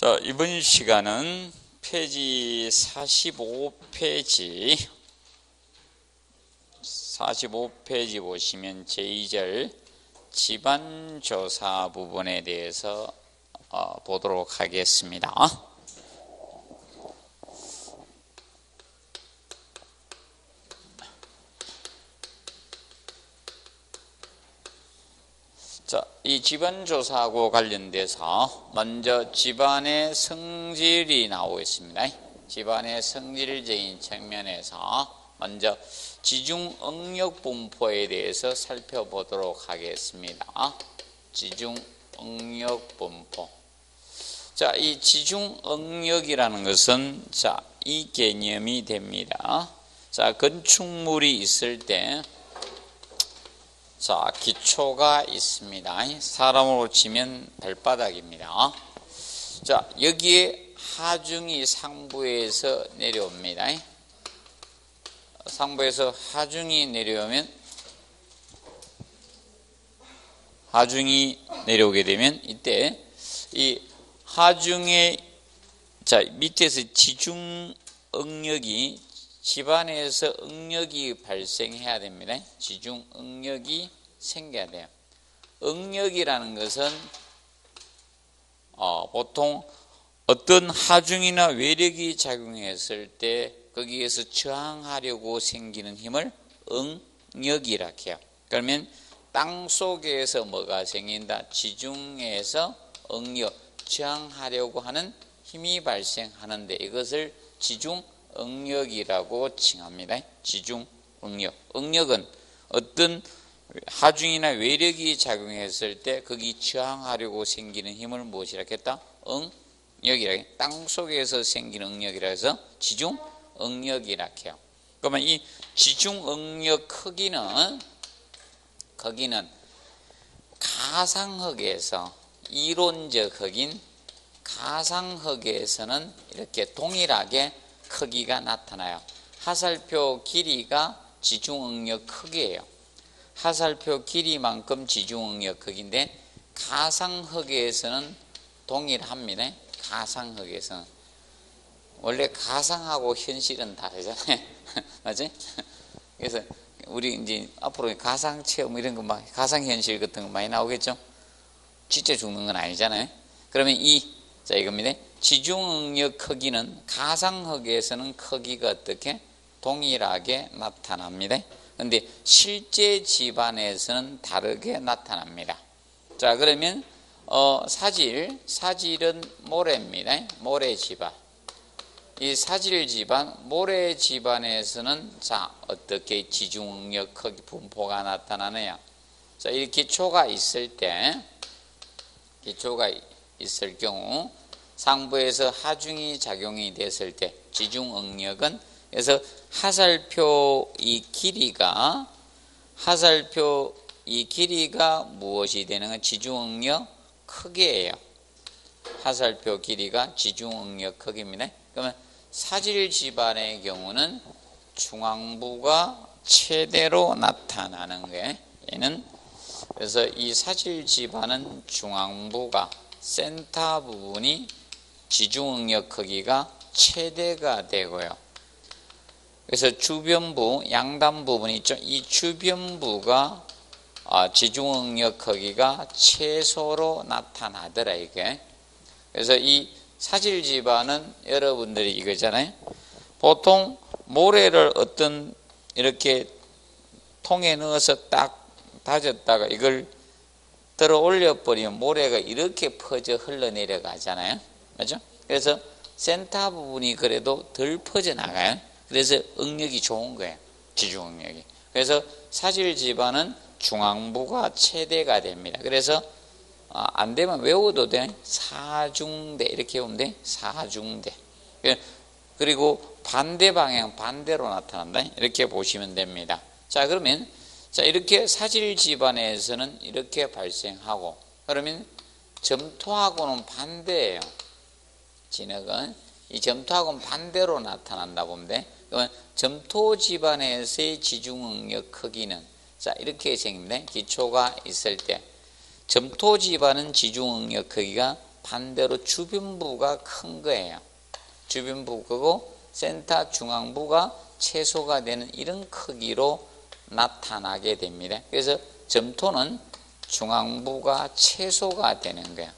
자, 이번 시간은 페이지 45페이지 보시면 제2절 집안조사 부분에 대해서 보도록 하겠습니다. 자, 이 집안조사하고 관련돼서 먼저 집안의 성질이 나오고 있습니다. 집안의 성질적인 측면에서 먼저 지중응력분포에 대해서 살펴보도록 하겠습니다. 지중응력분포. 자, 이 지중응력이라는 것은 이 개념이 됩니다. 자, 건축물이 있을 때 기초가 있습니다. 사람으로 치면 발바닥입니다. 자, 여기에 하중이 상부에서 내려옵니다. 상부에서 하중이 내려오면, 하중이 내려오게 되면 이때 이 하중의 밑에서 지중응력이 집안에서 응력이 발생해야 됩니다. 지중응력이 생겨야 돼요. 응력이라는 것은 보통 어떤 하중이나 외력이 작용했을 때 거기에서 저항하려고 생기는 힘을 응력이라 해요. 그러면 땅 속에서 뭐가 생긴다? 지중에서 응력, 저항하려고 하는 힘이 발생하는데 이것을 지중응력이라고 칭합니다. 지중응력. 응력은 어떤 하중이나 외력이 작용했을 때 거기 저항하려고 생기는 힘을 무엇이라 했다? 응력이라. 땅 속에서 생기는 응력이라 해서 지중응력이라 해요. 그러면 이 지중응력 크기는 가상흙에서, 이론적 흙인 가상흙에서는 이렇게 동일하게 크기가 나타나요. 하살표 길이가 지중응력 크기예요. 하살표 길이만큼 지중응력 크기인데 가상흙에서는 동일합니다. 가상흙에서는. 원래 가상하고 현실은 다르잖아요. 맞지? 그래서 우리 이제 앞으로 가상 체험 이런 거 막 가상 현실 같은 거 많이 나오겠죠? 진짜 죽는 건 아니잖아요. 그러면 이겁니다. 지중응력 크기는 가상흙에서는 크기가 어떻게? 동일하게 나타납니다. 그런데 실제 집안에서는 다르게 나타납니다. 자, 그러면 사질은 모래입니다. 모래 집안. 이 사질 집안, 모래 집안에서는 어떻게 지중응력 크기 분포가 나타나느냐? 자, 이 기초가 있을 경우 상부에서 하중이 작용이 됐을 때 지중응력은, 그래서 하살표 이 길이가 무엇이 되는 건 지중응력 크기예요. 하살표 길이가 지중응력 크기입니다. 그러면 사질 집안의 경우는 중앙부가 최대로 나타나는 거예요. 얘는 그래서 이 사질 집안은 중앙부가, 센터 부분이 지중응력 크기가 최대가 되고요. 그래서 주변부, 양단 부분이 있죠. 이 주변부가 지중응력 크기가 최소로 나타나더라, 이게. 그래서 이 사질 집안은 여러분들이 이거잖아요. 보통 모래를 어떤 이렇게 통에 넣어서 딱 다졌다가 이걸 들어 올려버리면 모래가 이렇게 퍼져 흘러내려가잖아요. 맞죠? 그래서 센터 부분이 그래도 덜 퍼져나가요. 그래서 응력이 좋은 거예요. 지중응력이. 그래서 사질 집안은 중앙부가 최대가 됩니다. 그래서 안 되면 외워도 돼. 사중대 이렇게 외우면 돼. 사중대. 그리고 반대 방향 반대로 나타난다. 이렇게 보시면 됩니다. 자, 그러면 이렇게 사질 집안에서는 이렇게 발생하고, 그러면 점토하고는 반대예요. 진흙은 이 점토하고는 반대로 나타난다 보면 돼. 그러면 점토 집안에서의 지중응력 크기는 이렇게 생깁니다. 기초가 있을 때 점토 집안은 지중응력 크기가 반대로 주변부가 큰 거예요. 주변부 크고 센터 중앙부가 최소가 되는 이런 크기로 나타나게 됩니다. 그래서 점토는 중앙부가 최소가 되는 거예요.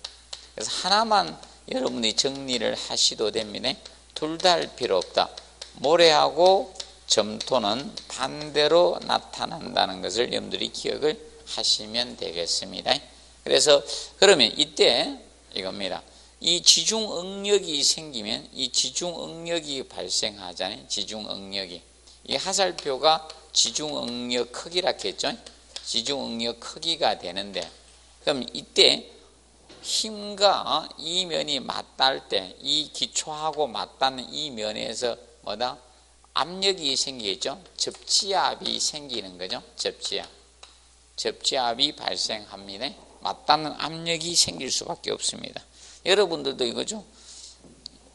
그래서 하나만 여러분이 정리를 하셔도 됩니다. 둘 다 할 필요 없다. 모래하고 점토는 반대로 나타난다는 것을 여러분들이 기억을 하시면 되겠습니다. 그래서 그러면 이때 이겁니다. 이 지중응력이 생기면 이 지중응력이 발생하잖아요. 지중응력이. 이 하살표가 지중응력 크기라 했죠. 지중응력 크기가 되는데, 그럼 이때 힘과 이 면이 맞닿을 때, 이 기초하고 맞닿는 이 면에서 뭐다? 압력이 생기겠죠. 접지압이 생기는 거죠. 접지압이 발생합니다. 맞닿는 압력이 생길 수밖에 없습니다. 여러분들도 이거죠.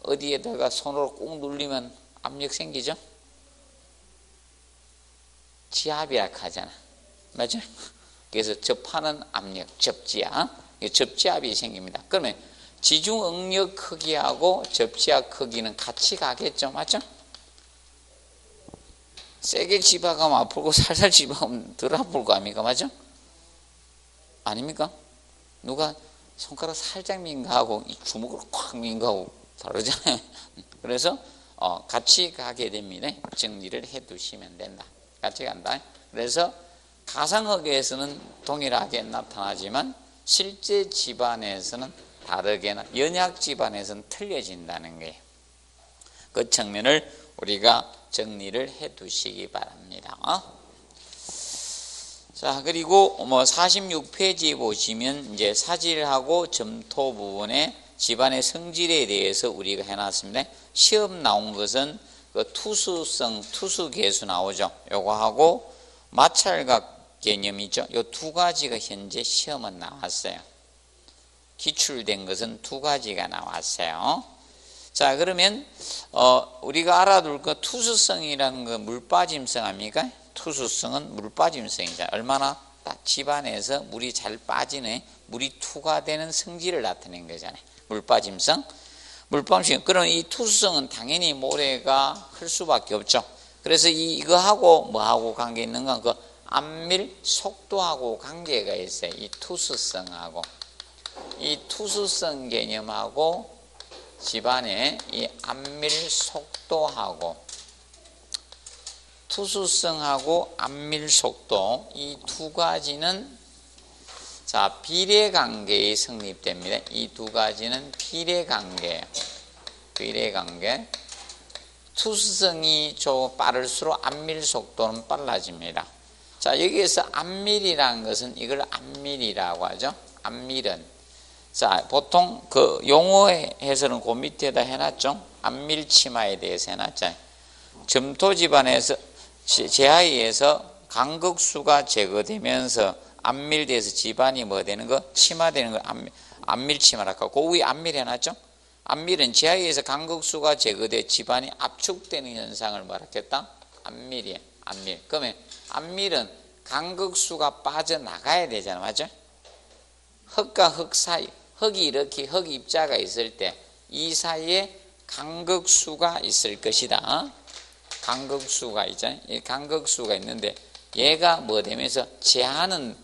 어디에다가 손으로 꾹 누르면 압력 생기죠. 지압이라 하잖아. 맞죠? 그래서 접하는 압력, 접지압이 생깁니다. 그러면 지중응력 크기하고 접지압 크기는 같이 가겠죠. 맞죠? 세게 집어가면 아프고 살살 집어가면 덜 아플 거 아닙니까? 맞죠? 아닙니까? 누가 손가락 살짝 민가하고 이 주먹으로 콱 민가하고 다르잖아요. 그래서 같이 가게 됩니다. 정리를 해 두시면 된다. 같이 간다. 그래서 가상학에서는 동일하게 나타나지만 실제 집안에서는 다르게 연약 집안에서는 틀려진다는 거예요. 그 측면을 우리가 정리를 해 두시기 바랍니다. 자, 그리고 46페이지 보시면 이제 사질하고 점토 부분에 집안의 성질에 대해서 우리가 해놨습니다. 시험 나온 것은 그 투수성, 투수계수 나오죠. 요거하고 마찰각 개념이죠. 요 두 가지가 현재 시험은 나왔어요. 기출된 것은 두 가지가 나왔어요. 자, 그러면 우리가 알아둘 거 투수성이라는 거 물빠짐성 아닙니까? 투수성은 물빠짐성이잖아요. 얼마나 집안에서 물이 잘 빠지네, 물이 투과되는 성질을 나타낸 거잖아요. 물빠짐성. 그럼 이 투수성은 당연히 모래가 흘 수밖에 없죠. 그래서 이거하고 뭐하고 관계 있는가? 그 압밀 속도하고 관계가 있어요. 이 투수성하고. 이 투수성 개념하고 집안의 이 압밀 속도하고 투수성하고 압밀 속도 이 두 가지는 자 비례관계에 성립됩니다. 이 두 가지는 비례관계예요. 비례관계. 투수성이 좀 빠를수록 압밀 속도는 빨라집니다. 자, 여기에서 압밀이라는 것은 이걸 압밀이라고 하죠. 압밀은 자 보통 그 용어에서는 그 밑에다 해놨죠. 압밀 치마에 대해서 해놨잖아요. 점토 집안에서 제하에서 간극수가 제거되면서 압밀돼서 집안이 뭐 되는 거? 치마되는 거 압밀 치마라고 하고 그 위에 압밀 해놨죠. 압밀은 제하에서 간극수가 제거돼 집안이 압축되는 현상을 뭐라겠다? 압밀이에요. 압밀. 그러면 압밀은 간극수가 빠져나가야 되잖아. 맞죠? 흙과 흙 사이, 흙이 이렇게 흙 입자가 있을 때 이 사이에 간극수가 있을 것이다. 간극수가 있잖아요. 이 간극수가 있는데 얘가 뭐 되면서 제하라는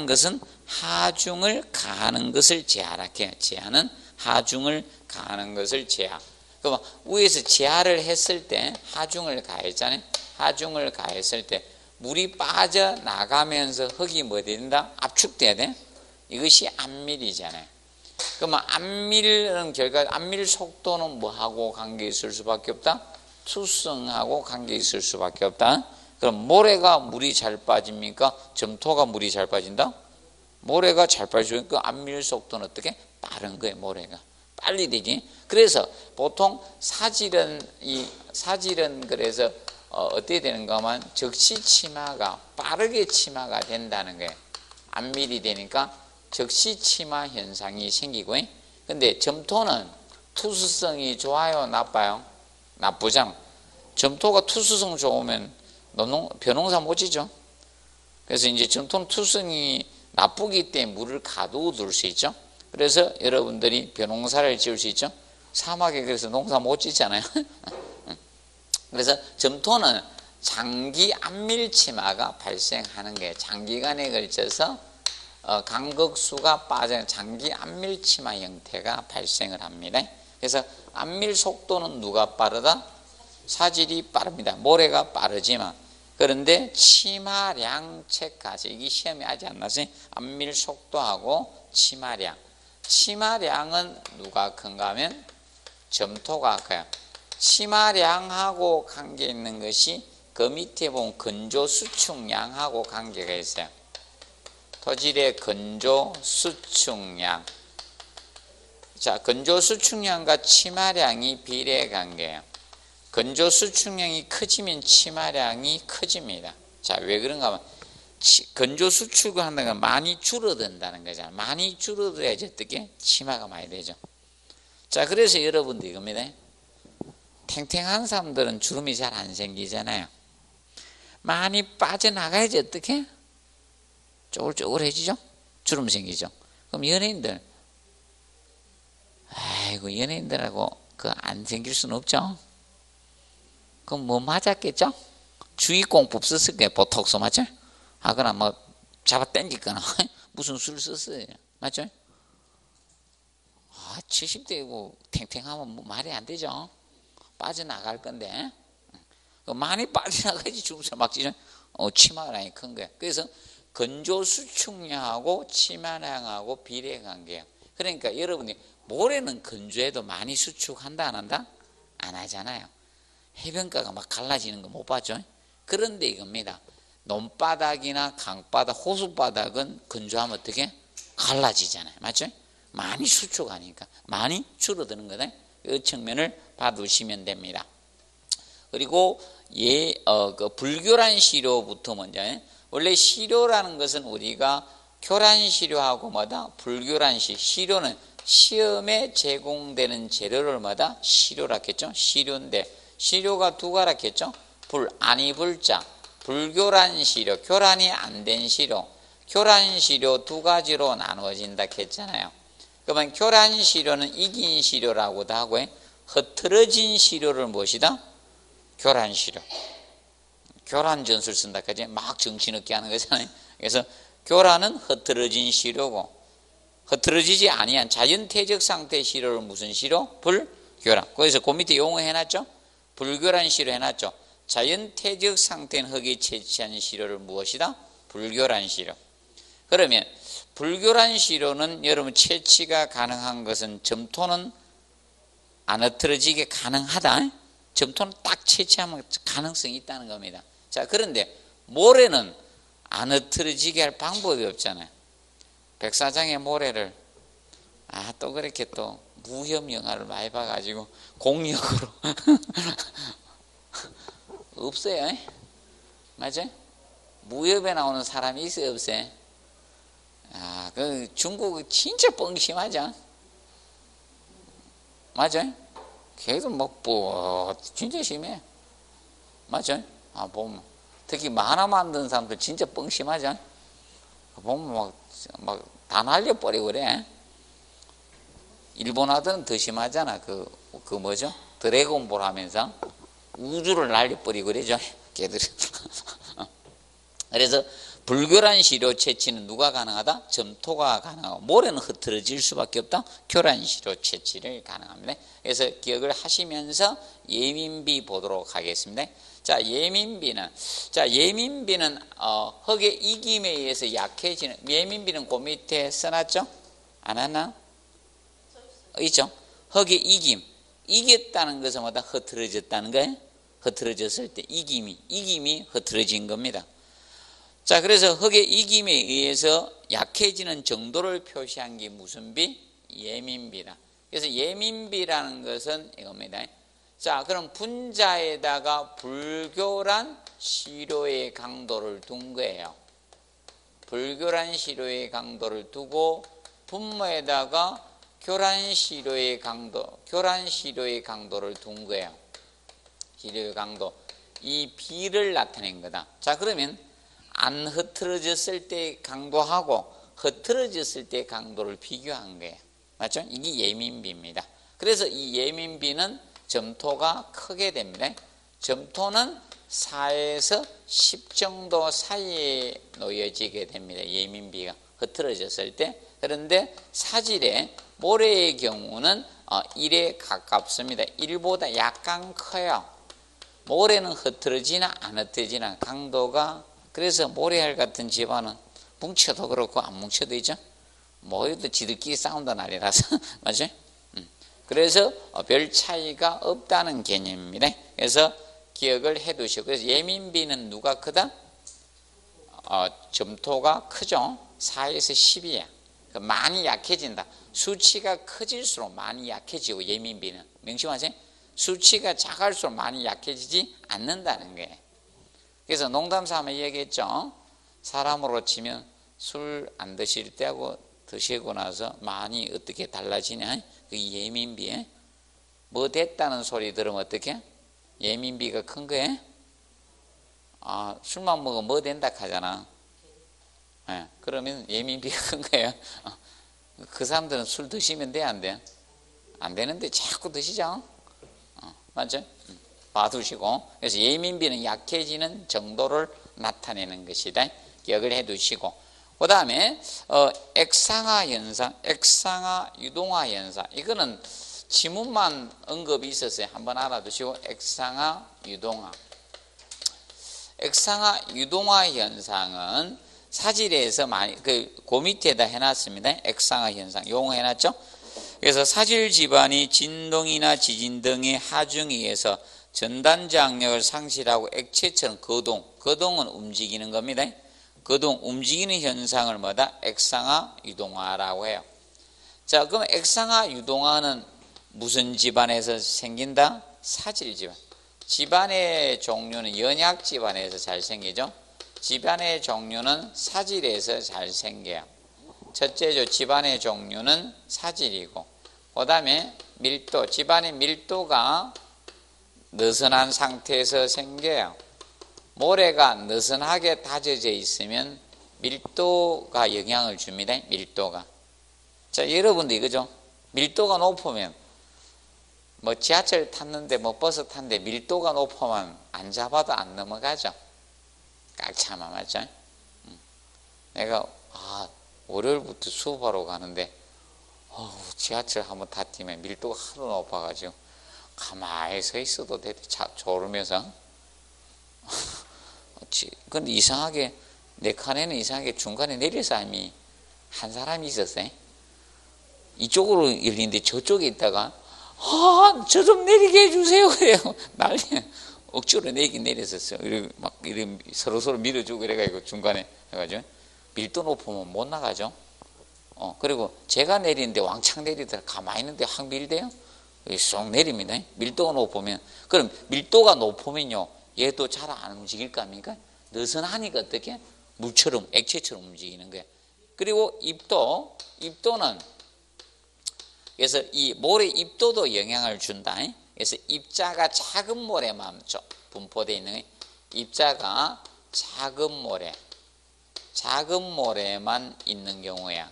것은 하중을 가하는 것을 제하라 해요. 제하는 하중을 가하는 것을 제하. 그럼 위에서 제하를 했을 때 하중을 가했잖아요. 하중을 가했을 때 물이 빠져나가면서 흙이 뭐 된다? 압축돼야 돼. 이것이 압밀이잖아요. 그러면 압밀은 결과 압밀 속도는 뭐하고 관계 있을 수밖에 없다? 투수성하고 관계 있을 수밖에 없다. 그럼 모래가 물이 잘 빠집니까? 점토가 물이 잘 빠진다? 모래가 잘 빠지니까 압밀 속도는 어떻게? 빠른 거예요. 모래가 빨리 되지. 그래서 보통 사질은 그래서 어떻게 되는가 하면 즉시 치마가 빠르게 치마가 된다는 거예요. 압밀이 되니까 즉시 치마 현상이 생기고. 근데 점토는 투수성이 좋아요, 나빠요? 나쁘잖아. 점토가 투수성 좋으면 벼농사 못 지죠. 그래서 이제 점토는 투수성이 나쁘기 때문에 물을 가둬둘 수 있죠. 그래서 여러분들이 벼농사를 지을 수 있죠. 사막에 그래서 농사 못 짓잖아요. 그래서 점토는 장기 안밀치마가 발생하는 거예요. 장기간에 걸쳐서 간극수가 빠져 장기 안밀치마 형태가 발생을 합니다. 그래서 안밀 속도는 누가 빠르다? 사질이 빠릅니다. 모래가 빠르지만. 그런데 치마량체까지, 이게 시험에 아직 안 나서 안밀 속도하고 치마량. 치마량은 누가 큰가 하면 점토가 커요. 치마량하고 관계 있는 것이 그 밑에 보면 건조수축량하고 관계가 있어요. 토질의 건조수축량. 자, 건조수축량과 치마량이 비례 관계예요. 건조수축량이 커지면 치마량이 커집니다. 자, 왜 그런가 하면 건조수축을 한다는 건 많이 줄어든다는 거잖아요. 많이 줄어들어야지 어떻게? 치마가 많이 되죠. 자, 그래서 여러분들 이겁니다. 탱탱한 사람들은 주름이 잘 안 생기잖아요. 많이 빠져나가야지 어떻게? 쪼글쪼글해지죠? 주름 생기죠. 그럼 연예인들, 아이고 연예인들하고 안 생길 수는 없죠. 그럼 뭐 맞았겠죠? 주의공법 썼을 거예요. 보톡스 맞죠? 하거나 뭐 잡아 당기거나 무슨 수를 썼어요. 맞죠? 70대이고 탱탱하면 뭐 말이 안 되죠. 빠져나갈 건데 많이 빠져나가야지 주름살 막 찌죠. 치마량이 큰 거예요. 그래서 건조수축량하고 치마량하고 비례관계예요. 그러니까 여러분이 모래는 건조해도 많이 수축한다 안 한다? 안 하잖아요. 해변가가 막 갈라지는 거 못 봤죠? 그런데 이겁니다. 논바닥이나 강바닥, 호수바닥은 건조하면 어떻게? 갈라지잖아요. 맞죠? 많이 수축하니까 많이 줄어드는 거다. 그 측면을 봐두시면 됩니다. 그리고 그 불교란 시료부터 먼저, 원래 시료라는 것은 우리가 교란 시료하고 뭐다? 불교란 시료는 시험에 제공되는 재료를 뭐다? 시료라 했죠. 시료인데 시료가 두 가라 했죠. 아니 불자, 불교란 시료, 교란이 안 된 시료, 교란 시료 두 가지로 나누어진다 했잖아요. 그러면 교란 시료는 이긴 시료라고도 하고 흐트러진 시료를 무엇이다? 교란 시료. 교란 전술 쓴다 까지 막 정신없게 하는 거잖아요. 그래서 교란은 흐트러진 시료고, 흐트러지지 아니한 자연태적 상태의 시료를 무슨 시료? 불교란. 거기서 그 밑에 용어 해놨죠? 불교란 시료 해놨죠? 자연태적 상태인 흙이 채취한 시료를 무엇이다? 불교란 시료. 그러면 불교란 시료는 여러분 채취가 가능한 것은 점토는 안 흐트러지게 가능하다. 점토는 딱 채취하면 가능성이 있다는 겁니다. 자, 그런데 모래는 안 흐트러지게 할 방법이 없잖아요. 백사장의 모래를 또 그렇게 또 무협 영화를 많이 봐가지고 공력으로 없어요. 맞아요? 무협에 나오는 사람이 있어요, 없어요? 그 중국 진짜 뻥심하죠. 맞아요? 계속 뭐 진짜 심해. 맞아요? 보면 특히 만화 만드는 사람들 진짜 뻥심하죠. 보면 막 다 날려버리고 그래. 일본아들은 더 심하잖아. 그 뭐죠? 드래곤볼 하면서 우주를 날려버리고 그러죠. 걔들이. 그래서 불교란 시료 채취는 누가 가능하다? 점토가 가능하고, 모래는 흐트러질 수밖에 없다. 교란 시료 채취를 가능합니다. 그래서 기억을 하시면서 예민비 보도록 하겠습니다. 자, 예민비는 흙의 이김에 의해서 약해지는, 예민비는 그 밑에 써놨죠? 안 하나? 있죠? 흙의 이겼다는 것은 뭐다? 흐트러졌다는 거예요. 흐트러졌을 때 이김이 흐트러진 겁니다. 자, 그래서 흙의 이김에 의해서 약해지는 정도를 표시한 게 무슨 비? 예민비다. 그래서 예민비라는 것은 이겁니다. 자, 그럼 분자에다가 불교란 시료의 강도를 둔 거예요. 불교란 시료의 강도를 두고 분모에다가 교란 시료의 강도를 둔 거예요. 시료의 강도. 이 비를 나타낸 거다. 자, 그러면 안 흐트러졌을 때 강도하고 흐트러졌을 때 강도를 비교한 거예요. 맞죠? 이게 예민비입니다. 그래서 이 예민비는 점토가 크게 됩니다. 점토는 4에서 10 정도 사이에 놓여지게 됩니다. 예민비가 흐트러졌을 때. 그런데 사질의 모래의 경우는 1에 가깝습니다. 1보다 약간 커요. 모래는 흐트러지나 안 흐트러지나 강도가, 그래서 모래알 같은 집안은 뭉쳐도 그렇고 안 뭉쳐도 있죠. 모여도 지들끼리 싸운다 난리라서 맞죠? 그래서 별 차이가 없다는 개념입니다. 그래서 기억을 해 두시고, 그래서 예민비는 누가 크다? 점토가 크죠. 4에서 10이야. 많이 약해진다. 수치가 커질수록 많이 약해지고, 예민비는 명심하세요. 수치가 작을수록 많이 약해지지 않는다는 거예요. 그래서 농담삼아 얘기했죠. 사람으로 치면 술 안 드실 때하고 드시고 나서 많이 어떻게 달라지냐? 그 예민비에 뭐 됐다는 소리 들으면 어떻게? 예민비가 큰 거에 술만 먹으면 뭐 된다 하잖아. 네, 그러면 예민비가 큰 거예요. 그 사람들은 술 드시면 돼, 안 돼? 안 되는데 자꾸 드시죠. 맞죠? 봐두시고. 그래서 예민비는 약해지는 정도를 나타내는 것이다. 기억을 해 두시고. 그 다음에 액상화 현상, 액상화 유동화 현상. 이거는 지문만 언급이 있었어요. 한번 알아두시고. 액상화 유동화. 액상화 유동화 현상은 사질에서 많이 그 밑에다 해놨습니다. 액상화 현상 용어 해놨죠. 그래서 사질 지반이 진동이나 지진 등의 하중에 의해서 전단장력을 상실하고 액체처럼 거동은 움직이는 겁니다. 거동 움직이는 현상을 뭐다? 액상화 유동화라고 해요. 자, 그럼 액상화 유동화는 무슨 집안에서 생긴다? 사질 집안. 집안의 종류는 연약 집안에서 잘 생기죠. 집안의 종류는 사질에서 잘 생겨요. 첫째죠. 집안의 종류는 사질이고, 그 다음에 밀도, 집안의 밀도가 느슨한 상태에서 생겨요. 모래가 느슨하게 다져져 있으면 밀도가 영향을 줍니다. 밀도가. 자, 여러분도 이거죠. 밀도가 높으면 뭐 지하철 탔는데 뭐 버스 탔는데 밀도가 높으면 안 잡아도 안 넘어가죠. 꽉 참아, 맞죠? 내가 월요일부터 수업하러 가는데 지하철 한번 탔더니 밀도가 하도 높아가지고 가만히 서 있어도 돼. 졸으면서. 근데 이상하게 내 칸에는 이상하게 중간에 내릴 사람이 한 사람이 있었어요. 이쪽으로 열리는데 저쪽에 있다가 저 좀 내리게 해주세요 그래요. 난리. 억지로 내렸었어요. 막 서로 밀어주고 그래가지고 중간에 해가지고 밀도 높으면 못 나가죠. 그리고 제가 내리는데 왕창 내리더라. 가만히 있는데 확 밀대요. 쏙 내립니다. 밀도가 높으면. 그럼 밀도가 높으면요, 얘도 잘 안 움직일 거 아닙니까? 느슨하니까 어떻게? 물처럼, 액체처럼 움직이는 거예요. 그리고 입도는, 그래서 이 모래 입도도 영향을 준다. 그래서 입자가 작은 모래만 분포되어 있는 거예요. 입자가 작은 모래만 있는 경우야.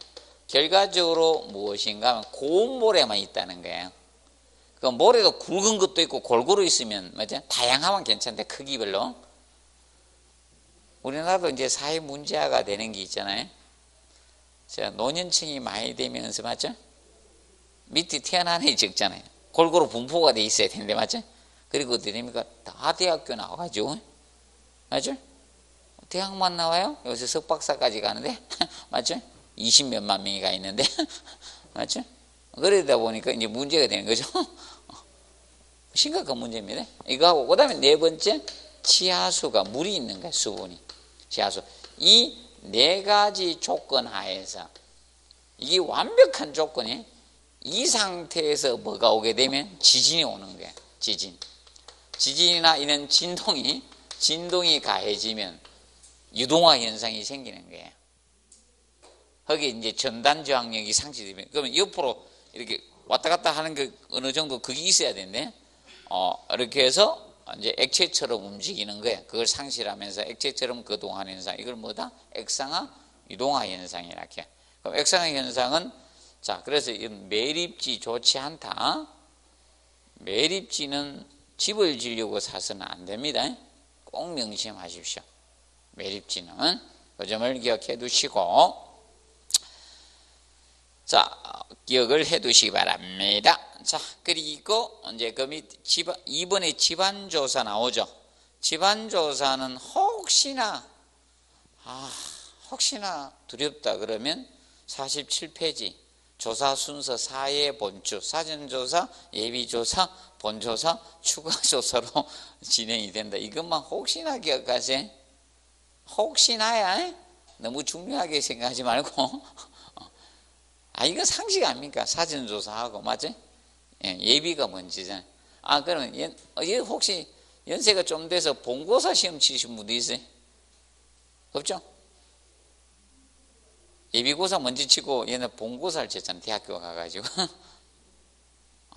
결과적으로 무엇인가 하면 고운 모래만 있다는 거예요. 그 모래도 굵은 것도 있고 골고루 있으면 맞죠? 다양하면 괜찮은데 크기별로. 우리나라도 이제 사회 문제화가 되는 게 있잖아요. 자, 노년층이 많이 되면서 맞죠? 밑에 태어난 애 적잖아요. 골고루 분포가 돼 있어야 되는데 맞죠? 그리고 어떻게 됩니까? 다 대학교 나와가지고 맞죠? 대학만 나와요? 요새 석박사까지 가는데 맞죠? 20몇만 명이 가 있는데 맞죠? 그러다 보니까 이제 문제가 되는 거죠. 심각한 문제입니다. 이거하고 그다음에 네 번째, 치하수가 물이 있는 거예요. 수분이. 치하수. 이 네 가지 조건 하에서 이게 완벽한 조건이 이 상태에서 뭐가 오게 되면 지진이 오는 거예요. 지진이나 이런 진동이 가해지면 유동화 현상이 생기는 거예요. 거기에 이제 전단 저항력이 상실되면, 그러면 옆으로 이렇게 왔다 갔다 하는 게 어느 정도 그게 있어야 되는데, 이렇게 해서 이제 액체처럼 움직이는 거예요. 그걸 상실하면서 액체처럼 거동하는 현상. 이걸 뭐다? 액상화 유동화 현상이라 해요. 그럼 액상 현상은 자, 그래서 매립지 좋지 않다. 매립지는 집을 지려고 사서는 안 됩니다. 꼭 명심하십시오. 매립지는 그 점을 기억해 두시고, 자, 기억을 해 두시기 바랍니다. 자, 그리고 이제 그 밑 이번에 집안조사 나오죠. 집안조사는 혹시나 두렵다 그러면 47페이지 조사 순서 4의 본추, 사전조사, 예비조사, 본조사, 추가조사로 진행이 된다. 이것만 혹시나 기억하세요. 혹시나야 너무 중요하게 생각하지 말고 이거 상식 아닙니까? 사전조사하고 맞지? 예비가 뭔지잖아요. 그러면 혹시 연세가 좀 돼서 본고사 시험 치신 분도 있어요? 없죠? 예비고사 먼저 치고 얘는 본고사를 쳤잖아요. 대학교 가가지고.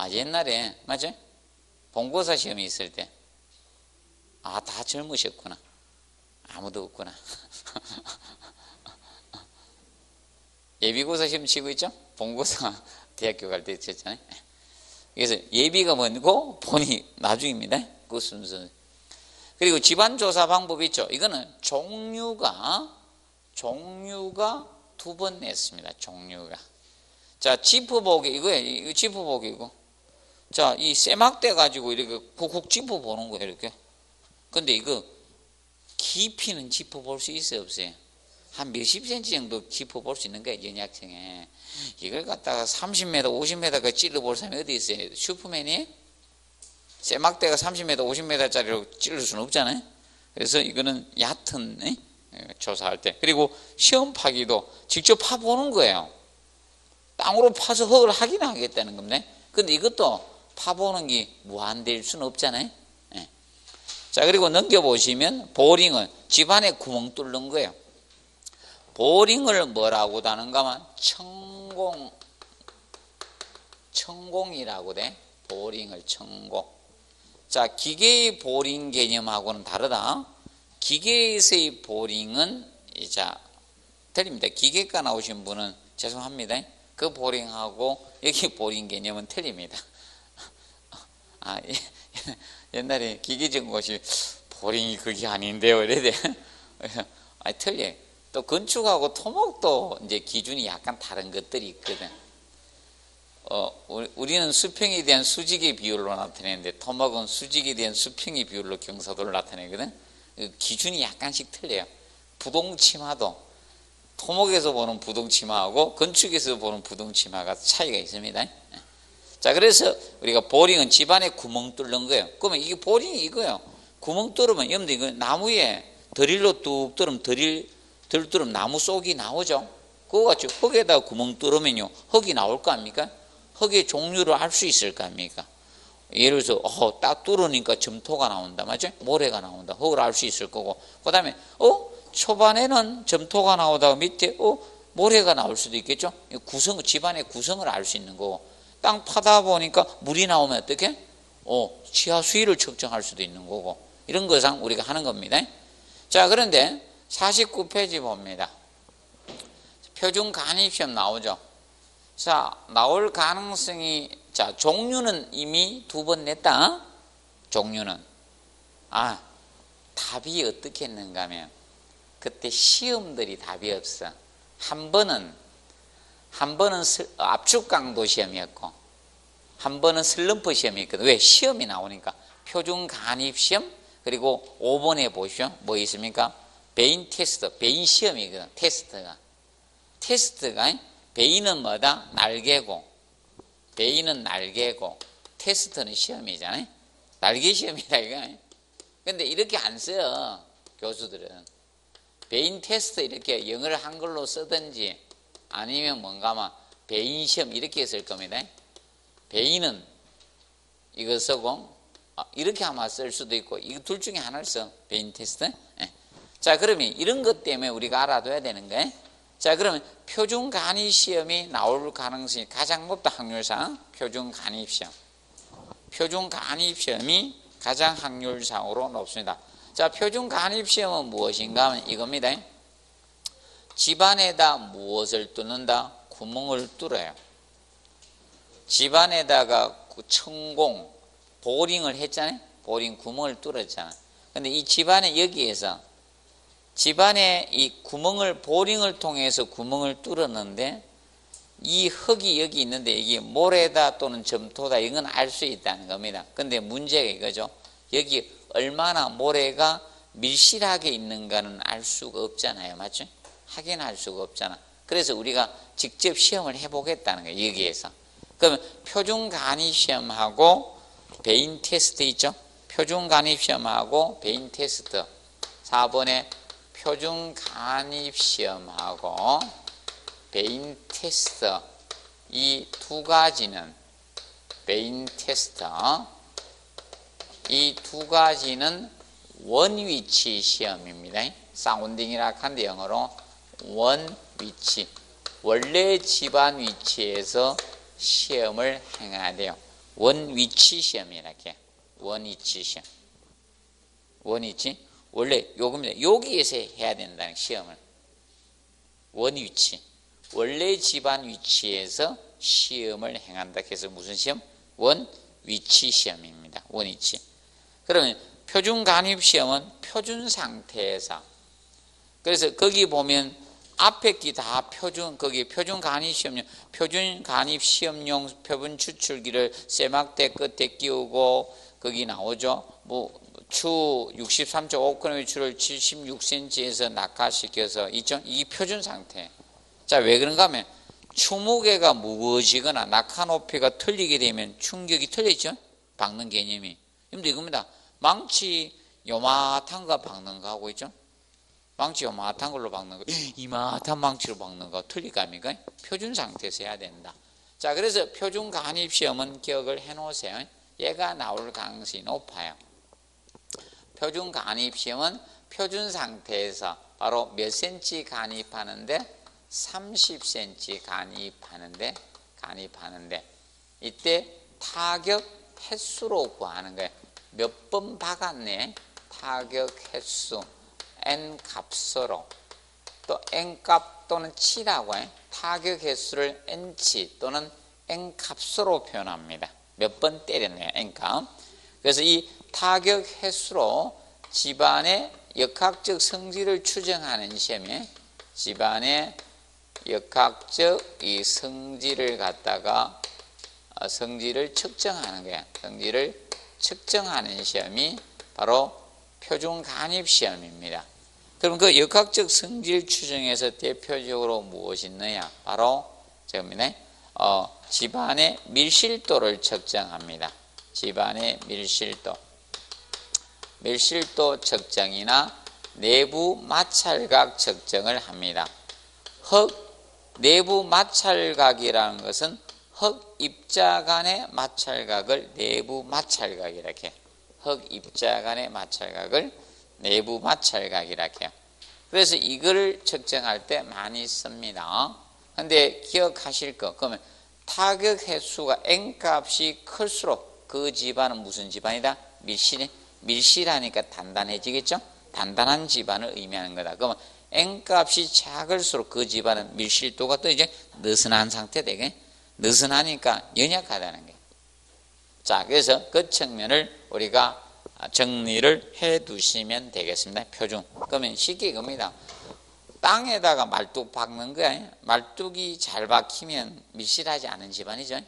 옛날에 맞죠? 본고사 시험이 있을 때 다 젊으셨구나. 아무도 없구나. 예비고사 시험 치고 있죠? 본고사 대학교 갈 때 쳤잖아요. 그래서 예비가 먼저고 본이 나중입니다. 그 순서. 그리고 집안조사 방법이 있죠. 이거는 종류가 2번 냈습니다. 종류가. 자, 지퍼보기 이거예요. 이거 지퍼보기고. 자, 이 쇠막대 가지고 이렇게 쿡쿡 짚어보는 거예요. 이렇게. 근데 이거 깊이는 짚어볼 수 있어요, 없어요? 한 몇십 cm 정도 짚어볼 수 있는 거예요, 연약층에. 이걸 갖다가 30m, 50m까지 찔러볼 사람이 어디 있어요? 슈퍼맨이? 쇠막대가 30m, 50m짜리로 찔러 수는 없잖아요. 그래서 이거는 얕은 조사할 때. 그리고 시험 파기도 직접 파보는 거예요. 땅으로 파서 흙을 확인하겠다는 겁니다. 근데 이것도 파보는 게 무한될 수는 없잖아요. 자, 그리고 넘겨보시면 보링은 집안에 구멍 뚫는 거예요. 보링을 뭐라고 하는가 하면 천공이라고 돼. 보링을 천공. 자, 기계의 보링 개념하고는 다르다. 기계에서의 보링은 틀립니다. 기계과 나오신 분은 죄송합니다. 그 보링하고 여기 보링 개념은 틀립니다. 옛날에 기계전공시 보링이 그게 아닌데요. 이래 틀려요. 또 건축하고 토목도 이제 기준이 약간 다른 것들이 있거든. 우리는 수평에 대한 수직의 비율로 나타내는데 토목은 수직에 대한 수평의 비율로 경사도를 나타내거든. 기준이 약간씩 틀려요. 부동치마도 토목에서 보는 부동치마하고 건축에서 보는 부동치마가 차이가 있습니다. 자, 그래서 우리가 보링은 집안에 구멍 뚫는 거예요. 그러면 이게 보링이 이거예요. 구멍 뚫으면 여러분들 이거 나무에 드릴로 뚝 뚫으면 덜 뚫으면 나무 속이 나오죠. 그거 같이 흙에다 구멍 뚫으면요 흙이 나올 거 아닙니까? 흙의 종류를 알 수 있을 거 아닙니까? 예를 들어서 딱 뚫으니까 점토가 나온다, 맞죠? 모래가 나온다, 흙을 알 수 있을 거고. 그 다음에 초반에는 점토가 나오다가 밑에 모래가 나올 수도 있겠죠. 집안의 구성을 알 수 있는 거고. 땅 파다 보니까 물이 나오면 어떻게? 지하 수위를 측정할 수도 있는 거고. 이런 거상 우리가 하는 겁니다. 자, 그런데 49페이지 봅니다. 표준 간입시험 나오죠. 자, 나올 가능성이, 자, 종류는 이미 2번 냈다. 종류는. 답이 어떻게 했는가 하면, 그때 시험들이 답이 없어. 한 번은 압축 강도 시험이었고, 한 번은 슬럼프 시험이었거든. 왜? 시험이 나오니까. 표준 간입 시험, 그리고 5번에 보시죠. 뭐 있습니까? 베인 테스트, 베인 시험이거든. 테스트가 베인은 뭐다? 날개고, 베인은 날개고, 테스트는 시험이잖아요. 날개 시험이다 이거. 근데 이렇게 안 써요, 교수들은. 베인 테스트 이렇게 영어를 한글로 쓰든지 아니면 뭔가 하면 베인 시험 이렇게 쓸 겁니다. 베인은 이거 쓰고 이렇게 아마 쓸 수도 있고, 이거 둘 중에 하나를 써. 베인 테스트. 자, 그러면 이런 것 때문에 우리가 알아둬야 되는 거예요. 자, 그러면 표준 간입 시험이 나올 가능성이 가장 높다. 확률상 표준 간입 시험. 표준 간입 시험이 가장 확률상으로 높습니다. 자, 표준 간입 시험은 무엇인가 하면 이겁니다. 집안에다 무엇을 뚫는다? 구멍을 뚫어요. 집안에다가 천공, 보링을 했잖아요. 보링 구멍을 뚫었잖아. 근데 이 집안에 여기에서 집안에 이 구멍을 보링을 통해서 구멍을 뚫었는데 이 흙이 여기 있는데 이게 모래다 또는 점토다 이건 알 수 있다는 겁니다. 근데 문제가 이거죠. 여기 얼마나 모래가 밀실하게 있는가는 알 수가 없잖아요. 맞죠? 확인할 수가 없잖아. 그래서 우리가 직접 시험을 해보겠다는 거예요. 여기에서. 그러면 표준 간입 시험하고 배인 테스트 있죠? 표준 간입 시험하고 배인 테스트. 4번에 표준 간입 시험하고 배인 테스트. 이 두 가지는 배인 테스트. 이 두 가지는 원위치 시험입니다. 사운딩이라 한데 영어로 원위치. 원래 집안 위치에서 시험을 행해야 돼요. 원위치 시험이라게. 원위치 시험. 원위치. 원래 요겁니다. 여기에서 해야 된다는 시험을. 원위치. 원래 집안 위치에서 시험을 행한다 해서 무슨 시험? 원위치 시험입니다. 원위치. 그러면 표준 간입 시험은 표준 상태에서. 그래서 거기 보면 앞에 기 다 표준, 거기 표준 간입 시험용, 표준 간입 시험용 표본 추출기를 쇠막대 끝에 끼우고 거기 나오죠. 추 63.5g의 추를 76cm에서 낙하시켜서 있죠. 이게 표준 상태. 자, 왜 그런가 하면 추무게가 무거워지거나 낙하 높이가 틀리게 되면 충격이 틀리죠. 박는 개념이. 근데 이겁니다. 망치 요만한 거 박는 거 하고 있죠. 망치 요만한 걸로 박는 거, 이만한 망치로 박는 거 틀릴 거 아닙니까? 표준 상태에서 해야 된다. 자, 그래서 표준 간입 시험은 기억을 해 놓으세요. 얘가 나올 가능성이 높아요. 표준 간입 시험은 표준 상태에서 바로 몇 cm 간입하는데 30cm 간입하는데 이때 타격 횟수로 구하는 거예요. 몇 번 박았네. 타격 횟수 n 값으로 또 n 값 또는 치라고 해요. 타격 횟수를 n치 또는 n 값으로 표현합니다. 몇 번 때렸네요. n 값. 그래서 이 타격 횟수로 집안의 역학적 성질을 추정하는 시험에 집안의 역학적 이 성질을 갖다가 성질을 측정하는 거야. 성질을 측정하는 시험이 바로 표준 간입 시험입니다. 그럼 그 역학적 성질 추정에서 대표적으로 무엇이 있느냐? 바로 집안의 밀실도를 측정합니다. 집안의 밀실도 측정이나 내부 마찰각 측정을 합니다. 내부 마찰각이라는 것은 흙 입자 간의 마찰각을 내부 마찰각이라고 해요. 흙 입자 간의 마찰각을 내부 마찰각이라고 해요. 그래서 이걸 측정할 때 많이 씁니다. 근데 기억하실 거, 그러면 타격 횟수가 n 값이 클수록 그 집안은 무슨 집안이다? 밀실하니까 단단해지겠죠? 단단한 집안을 의미하는 거다. 그러면 n 값이 작을수록 그 집안은 밀실도가 또 이제 느슨한 상태 되게 느슨하니까 연약하다는 거예요. 자, 그래서 그 측면을 우리가 정리를 해 두시면 되겠습니다. 표준. 그러면 쉽게 이겁니다. 땅에다가 말뚝 박는 거야. 말뚝이 잘 박히면 밀실하지 않은 집안이죠.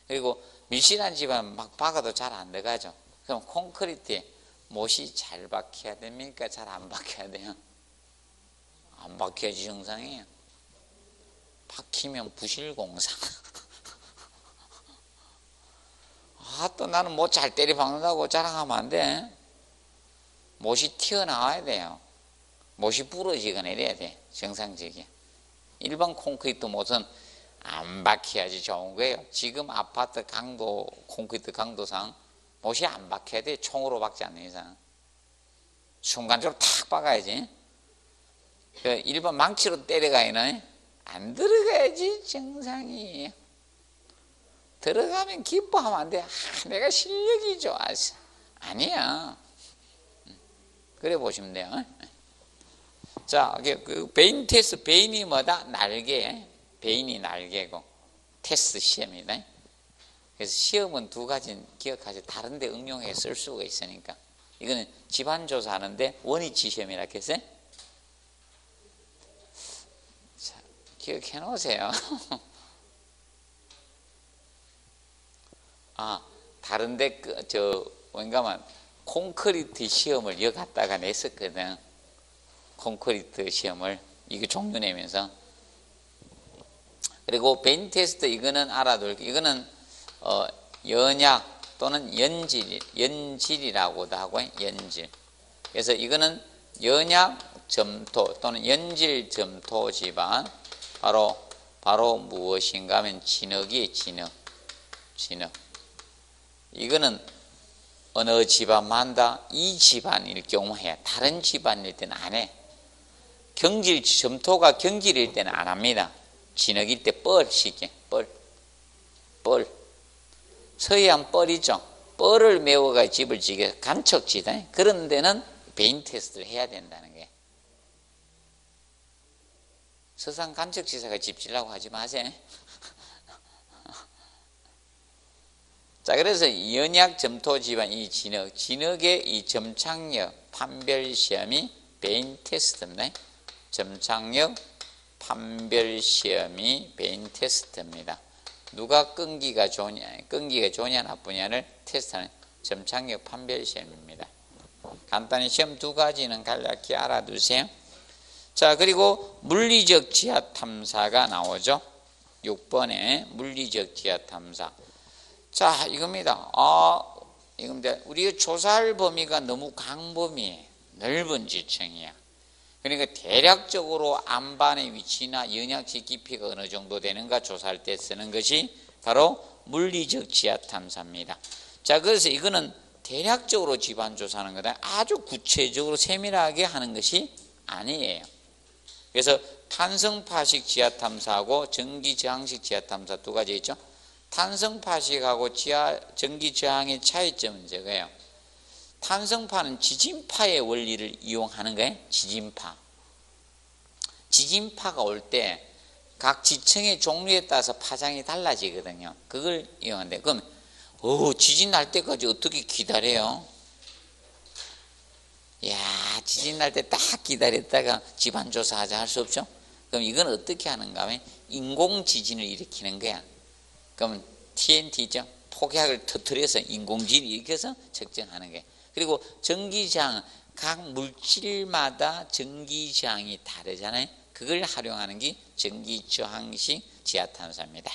그리고 밀실한 집안 막 박아도 잘 안 들어가죠. 그럼 콘크리트에 못이 잘 박혀야 됩니까? 잘 안 박혀야 돼요? 안 박혀야지 정상이에요. 박히면 부실공사. 또 나는 못 잘 때리 박는다고 자랑하면 안 돼. 못이 튀어나와야 돼요. 못이 부러지거나 이래야 돼. 정상적이야. 일반 콘크리트 못은 안 박혀야지 좋은 거예요. 지금 아파트 강도, 콘크리트 강도상 못이 안 박혀야 돼. 총으로 박지 않는 이상. 순간적으로 탁 박아야지. 일반 망치로 때려가기는 안 들어가야지 정상이에요. 들어가면 기뻐하면 안 돼. 내가 실력이 좋아서. 아니야. 그래 보시면 돼요. 자, 그 베인 테스트, 베인이 뭐다? 날개. 베인이 날개고, 테스트 시험이다. 그래서 시험은 두 가지는 기억하세요. 다른 데 응용해 쓸 수가 있으니까. 이거는 집안조사 하는데 원위치 시험이라 했어요. 자, 기억해 놓으세요. 아, 다른데 뭔가만 콘크리트 시험을 여 갖다가 냈었거든. 콘크리트 시험을 이거 종류 내면서. 그리고 베인 테스트 이거는 알아둘. 이거는 연약 또는 연질이라고도 하고 연질. 그래서 이거는 연약 점토 또는 연질 점토 집안 바로 무엇인가 하면 진흙이에요. 진흙. 이거는 어느 집안만 한다? 이 집안일 경우 해. 다른 집안일 때는 안 해. 경질, 점토가 경질일 때는 안 합니다. 진흙일 때 뻘시게, 뻘. 서해안 뻘이죠. 뻘을 메워가 집을 지게 간척지다. 그런 데는 베인 테스트를 해야 된다는 게. 서상 간척지사가 집 지려고 하지 마세요. 자, 그래서 연약 점토 집안 이 진흙의 이 점착력 판별 시험이 베인 테스트입니다. 점착력 판별 시험이 베인 테스트입니다. 누가 끈기가 좋냐 나쁘냐를 테스트하는 점착력 판별 시험입니다. 간단히 시험 두 가지는 간략히 알아두세요. 자, 그리고 물리적 지하 탐사가 나오죠. 6번에 물리적 지하 탐사. 자, 이겁니다. 이겁니다. 우리가 조사할 범위가 너무 광범위해. 넓은 지층이야. 그러니까 대략적으로 안반의 위치나 영향치 깊이가 어느 정도 되는가 조사할 때 쓰는 것이 바로 물리적 지하 탐사입니다. 자, 그래서 이거는 대략적으로 집안 조사하는 거다. 아주 구체적으로 세밀하게 하는 것이 아니에요. 그래서 탄성파식 지하 탐사하고 전기 저항식 지하 탐사 두 가지 있죠. 탄성파식하고 전기 저항의 차이점은 저거예요. 탄성파는 지진파의 원리를 이용하는 거예요. 지진파가 올 때 각 지층의 종류에 따라서 파장이 달라지거든요. 그걸 이용하는데, 그럼 지진 날 때까지 어떻게 기다려요? 지진 날 때 딱 기다렸다가 집안 조사하자 할 수 없죠? 그럼 이건 어떻게 하는가 하면 인공 지진을 일으키는 거야. 그러면 TNT죠. 폭약을 터뜨려서 인공지진을 일으켜서 측정하는 거예요. 그리고 전기저항, 각 물질마다 전기저항이 다르잖아요. 그걸 활용하는 게 전기저항식 지하탐사입니다.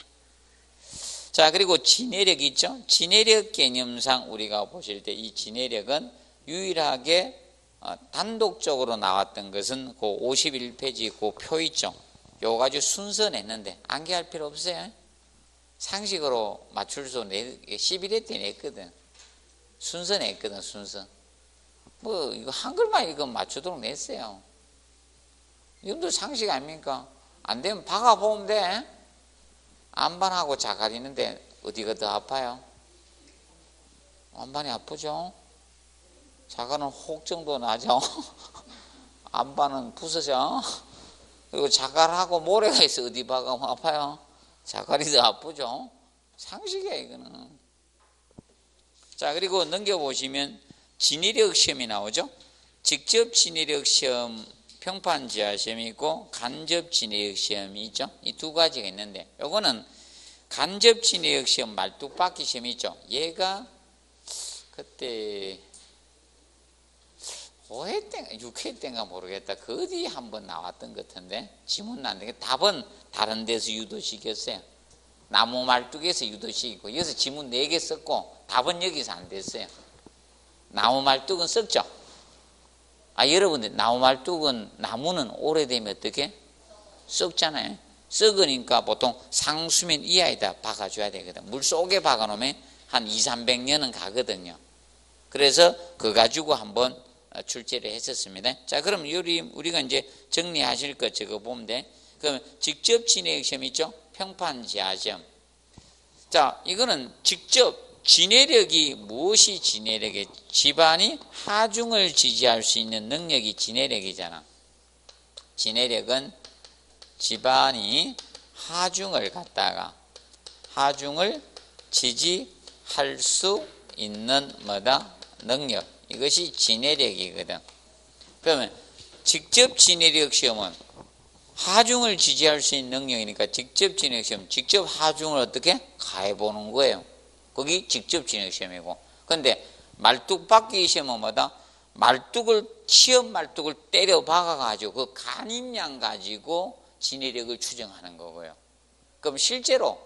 자, 그리고 진해력 있죠. 진해력 개념상 우리가 보실 때 이 진해력은 유일하게 단독적으로 나왔던 것은 그 51페이지 그 표 있죠. 요거 가지고 순서 냈는데 암기할 필요 없어요. 상식으로 맞출 수 11회 때 냈거든. 순서 냈거든, 순서. 뭐, 이거 한글만 읽으면 맞추도록 냈어요. 이것도 상식 아닙니까? 안 되면 박아보면 돼. 안반하고 자갈이는데 어디가 더 아파요? 안반이 아프죠? 자갈은 혹 정도 나죠? 안반은 부서져. 그리고 자갈하고 모래가 있어 어디 박으면 아파요? 자갈이 더 아프죠? 상식이야, 이거는. 자, 그리고 넘겨보시면 진해력 시험이 나오죠. 직접 진해력 시험, 평판 지하 시험이 있고 간접 진해력 시험이 있죠. 이 두 가지가 있는데 요거는 간접 진해력 시험 말뚝박기 시험이 있죠. 얘가 그때 5회 때인가 6회 때인가 모르겠다. 그 어디 한번 나왔던 것 같은데 지문 났는데 답은 다른 데서 유도시켰어요. 나무 말뚝에서 유도시키고 여기서 지문 4개 썼고 답은 여기서 안 됐어요. 나무 말뚝은 썩죠. 여러분들 나무 말뚝은 나무는 오래되면 어떻게? 썩잖아요. 썩으니까 보통 상수면 이하에다 박아줘야 되거든. 물 속에 박아놓으면 한 200~300년은 가거든요. 그래서 그거 가지고 한번 출제를 했었습니다. 자, 그럼 우리가 이제 정리하실 것 저거 보면 돼. 그럼 직접 진해력 시험 있죠? 평판 지하 시험. 자, 이거는 직접 진해력이 무엇이 진해력이에요? 집안이 하중을 지지할 수 있는 능력이 진해력이잖아. 진해력은 집안이 하중을 지지할 수 있는 뭐다? 능력. 이것이 진해력이거든. 그러면 직접 진해력 시험은 하중을 지지할 수 있는 능력이니까 직접 진해력 시험, 직접 하중을 어떻게? 가해보는 거예요. 거기 직접 진해력 시험이고. 그런데 말뚝 박기 시험은 뭐다? 시험 말뚝을 때려 박아가지고 그 간임량 가지고 진해력을 추정하는 거고요. 그럼 실제로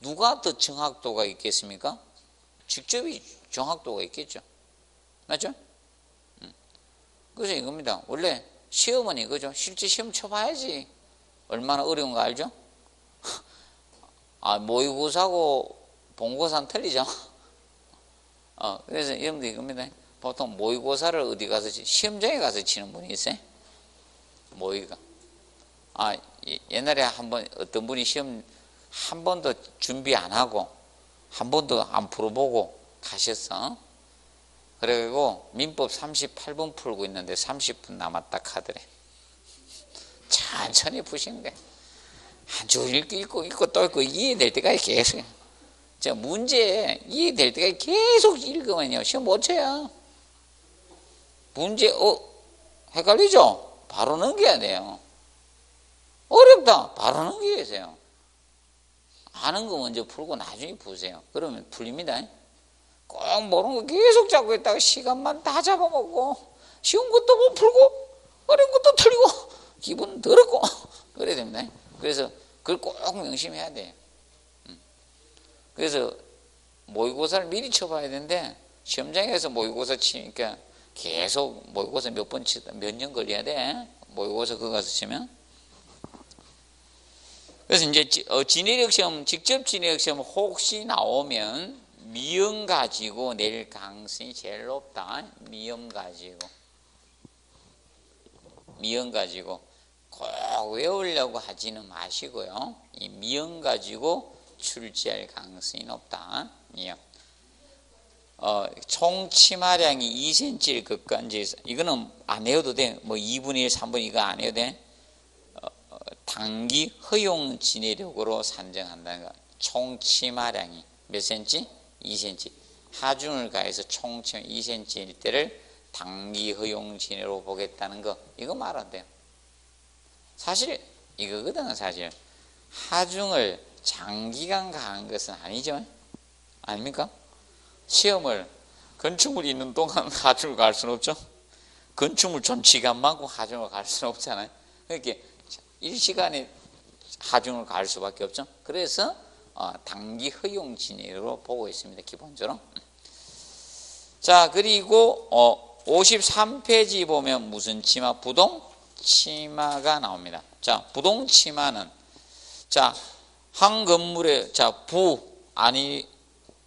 누가 더 정확도가 있겠습니까? 직접이 정확도가 있겠죠. 맞죠? 그래서 이겁니다. 원래 시험은 이거죠. 실제 시험 쳐봐야지 얼마나 어려운 거 알죠? 모의고사하고 본고사는 틀리죠. 그래서 여러분들 이겁니다. 보통 모의고사를 어디 가서 시험장에 가서 치는 분이 있어요. 모의가. 옛날에 한번 어떤 분이 시험 한 번도 준비 안 하고 한 번도 안 풀어보고 가셨어. 그래가지고 민법 38번 풀고 있는데 30분 남았다 하더래. 천천히 푸신 거야. 한 줄 읽고 또 읽고 이해될 때까지 계속. 문제 이해될 때까지 계속 읽으면요 시험 못 쳐요. 문제 헷갈리죠? 바로 넘겨야 돼요. 어렵다. 바로 넘겨야 돼요. 아는 거 먼저 풀고 나중에 푸세요. 그러면 풀립니다. 꼭 모르는 거 계속 잡고 있다가 시간만 다 잡아먹고 쉬운 것도 못 풀고 어려운 것도 틀리고 기분 더럽고 그래야 됩니다. 그래서 그걸 꼭 명심해야 돼요. 그래서 모의고사를 미리 쳐봐야 되는데 시험장에 가서 모의고사 치니까 계속 모의고사 몇 번 치다 몇 년 걸려야 돼. 모의고사 그거 가서 치면. 그래서 이제 진해력 시험, 직접 진해력 시험 혹시 나오면 미음 가지고 낼 가능성이 제일 높다. 미음 가지고 꼭 외우려고 하지는 마시고요. 이 미음 가지고 출제할 가능성이 높다. 미음. 총 치마량이 2cm일 것과 이제 이거는 안 해도 돼. 뭐 2분의 1, 3분의 이거 안 해도 돼. 단기 허용 진해력으로 산정한다는 거. 총 치마량이 몇 cm? 2cm. 하중을 가해서 총 치마 2cm일 때를 단기 허용 진해로 보겠다는 거. 이거 말 안 돼요. 사실 이거거든. 사실 하중을 장기간 가한 것은 아니죠. 아닙니까? 시험을 건축물 있는 동안 하중을 갈 수는 없죠. 건축물 전치간만큼 하중을 갈 수는 없잖아요. 그렇게 일시간에 하중을 갈 수밖에 없죠. 그래서 단기 허용 진해로 보고 있습니다. 기본적으로. 자, 그리고 53페이지 보면 무슨 치마? 부동 치마가 나옵니다. 자, 부동 치마는 자, 한 건물에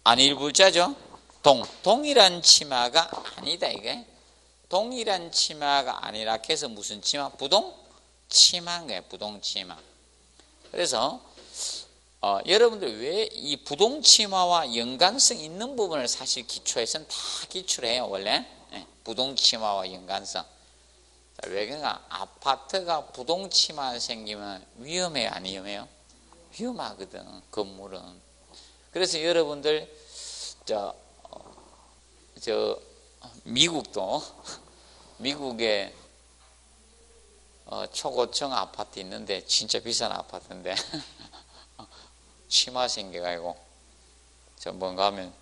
안일부자죠. 동일한 치마가 아니다 이게. 동일한 치마가 아니라 해서 무슨 치마? 부동 치마인 거예요. 부동 치마. 그래서 여러분들 왜 이 부동 치마와 연관성 있는 부분을 사실 기초에서는 다 기출해요. 원래 부동 치마와 연관성. 왜 그런가? 아파트가 부동 치마 생기면 위험해요, 안 위험해요? 위험하거든. 건물은. 그래서 여러분들 미국에 초고층 아파트 있는데 진짜 비싼 아파트인데 치마 생겨가지고 뭔가 하면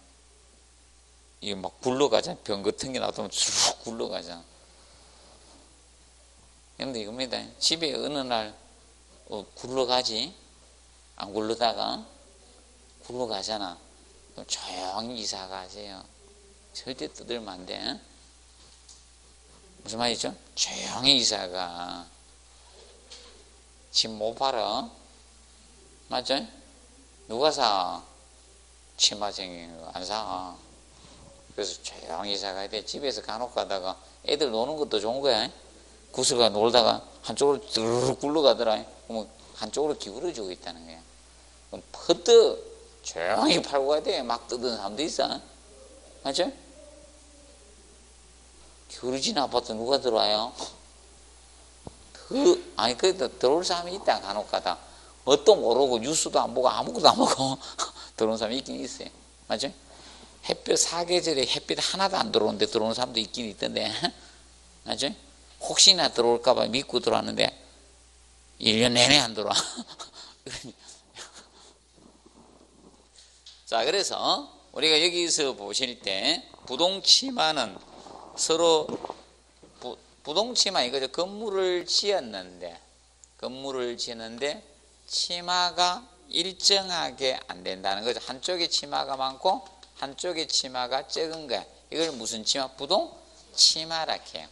이게 막 굴러가잖아. 병 같은 게 놔두면 쭉 굴러가잖아. 근데 이겁니다. 집에 어느 날 굴러가지? 안 굴러다가 굴러가잖아. 그럼 조용히 이사 가세요. 절대 뜯으면 안 돼. 무슨 말이죠? 조용히 이사가. 집 못 팔아. 맞죠? 누가 사? 치마 생긴 거 안 사. 그래서 조용히 이사 가야 돼. 집에서 간혹 가다가 애들 노는 것도 좋은 거야. 구석가 놀다가 한쪽으로 드르륵 굴러가더라. 그러면 한쪽으로 기울어지고 있다는 거야. 그럼 퍼뜩 조용히 팔고 가야 돼. 막 뜯은 사람도 있어. 맞죠? 기울어진 아파트 누가 들어와요? 아니, 그래도 들어올 사람이 있다, 간혹 가다. 뭣도 모르고, 뉴스도 안 보고, 아무것도 안 보고, 들어오는 사람이 있긴 있어요. 맞죠? 햇볕, 사계절에 햇빛 하나도 안 들어오는데 들어오는 사람도 있긴 있던데. 맞죠? 혹시나 들어올까봐 믿고 들어왔는데, 1년 내내 안 들어와. 자, 그래서 우리가 여기서 보실 때 부동치마는 서로 부동치마 이거죠. 건물을 지었는데 치마가 일정하게 안 된다는 거죠. 한쪽에 치마가 많고 한쪽에 치마가 적은 거야. 이걸 무슨 치마? 부동치마라 해요.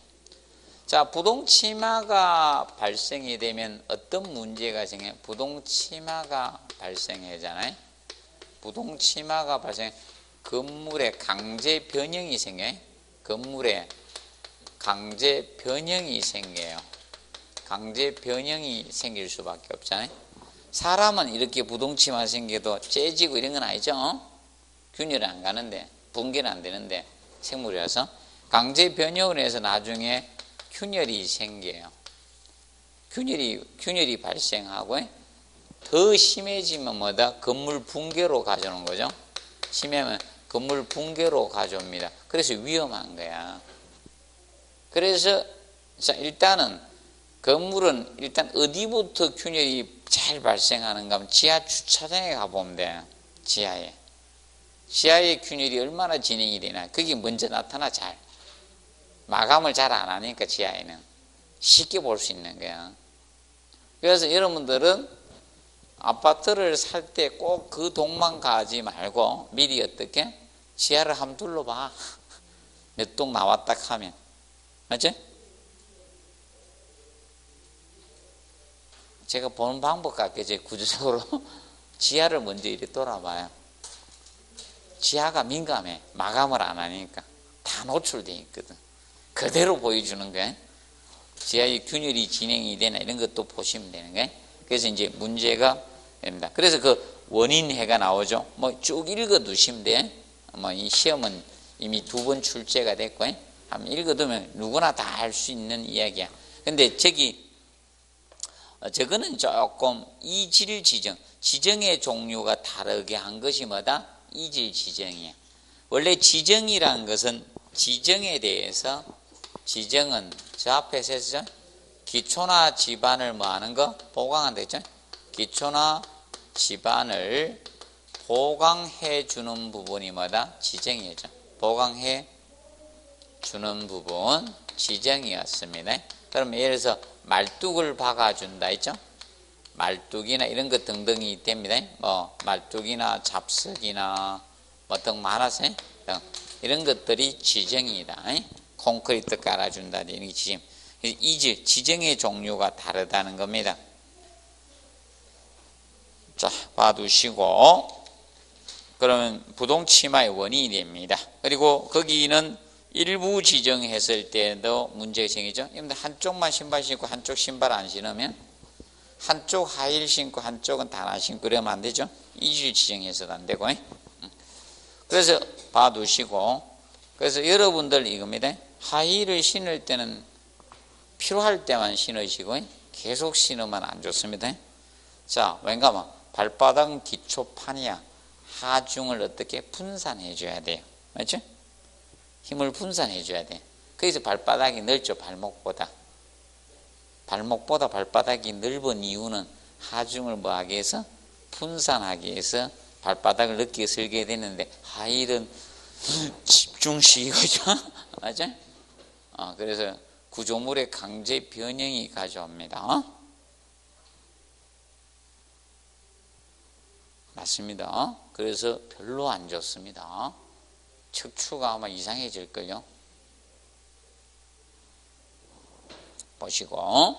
자, 부동치마가 발생이 되면 어떤 문제가 생겨요? 부동치마가 발생하잖아요. 부동치마가 발생, 건물에 강제 변형이 생겨요. 건물에 강제 변형이 생겨요. 강제 변형이 생길 수밖에 없잖아요. 사람은 이렇게 부동치마 생겨도 째지고 이런 건 아니죠. 균열이 안 가는데, 붕괴는 안 되는데, 생물이라서 강제 변형을 해서 나중에 균열이 생겨요. 균열이 발생하고 더 심해지면 뭐다? 건물 붕괴로 가져오는 거죠. 심하면 건물 붕괴로 가져옵니다. 그래서 위험한 거야. 그래서 자, 일단은 건물은 일단 어디부터 균열이 잘 발생하는가 하면 지하 주차장에 가보면 돼. 지하에 균열이 얼마나 진행이 되나. 그게 먼저 나타나. 잘 마감을 잘 안 하니까 지하에는 쉽게 볼 수 있는 거야. 그래서 여러분들은 아파트를 살 때 꼭 그 동만 가지 말고 미리 어떻게 지하를 한번 둘러봐. 몇 동 나왔다 하면. 맞지? 제가 보는 방법 같게 제 구조적으로 지하를 먼저 이렇게 돌아봐요. 지하가 민감해. 마감을 안 하니까 다 노출되어 있거든. 그대로 보여주는 거야. 지하에 균열이 진행이 되나 이런 것도 보시면 되는 거야. 그래서 이제 문제가 됩니다. 그래서 그 원인해가 나오죠. 뭐 쭉 읽어 두시면 돼. 뭐 이 시험은 이미 2번 출제가 됐고, 한번 읽어 두면 누구나 다 할 수 있는 이야기야. 근데 저거는 조금 이질 지정, 지정의 종류가 다르게 한 것이 뭐다? 이질 지정이야. 원래 지정이라는 것은 지정에 대해서, 지정은 저 앞에서 했죠? 기초나 지반을 뭐 하는 거? 보강한다 했죠? 기초나 지반을 보강해 주는 부분이 뭐다? 지정이죠. 보강해 주는 부분, 지정이었습니다. 그럼 예를 들어서 말뚝을 박아준다 했죠? 말뚝이나 이런 것 등등이 됩니다. 뭐 말뚝이나 잡석이나 뭐 등 많아서 이런 것들이 지정이다. 콘크리트 깔아준다. 이런 게 지정. 이질, 지정의 종류가 다르다는 겁니다. 자, 봐두시고, 그러면 부동치마의 원인이 됩니다. 그리고 거기는 일부 지정했을 때도 문제가 생기죠. 한쪽만 신발 신고 한쪽 신발 안 신으면, 한쪽 하이힐 신고 한쪽은 다 안 신고 그러면 안 되죠. 이질 지정해서도 안 되고. 그래서 봐두시고, 그래서 여러분들 이겁니다. 하이힐을 신을 때는 필요할 때만 신으시고 계속 신으면 안 좋습니다. 자, 왠가 발바닥 기초판이야. 하중을 어떻게 분산해 줘야 돼요. 맞죠? 힘을 분산해 줘야 돼. 그래서 발바닥이 넓죠. 발목보다 발바닥이 넓은 이유는 하중을 뭐하기 위해서? 분산하기 위해서 발바닥을 넓게 설게 되는데, 하이힐은 집중식이죠. 맞죠? 그래서 구조물의 강제 변형이 가져옵니다. 맞습니다. 그래서 별로 안 좋습니다. 척추가 아마 이상해질걸요. 보시고.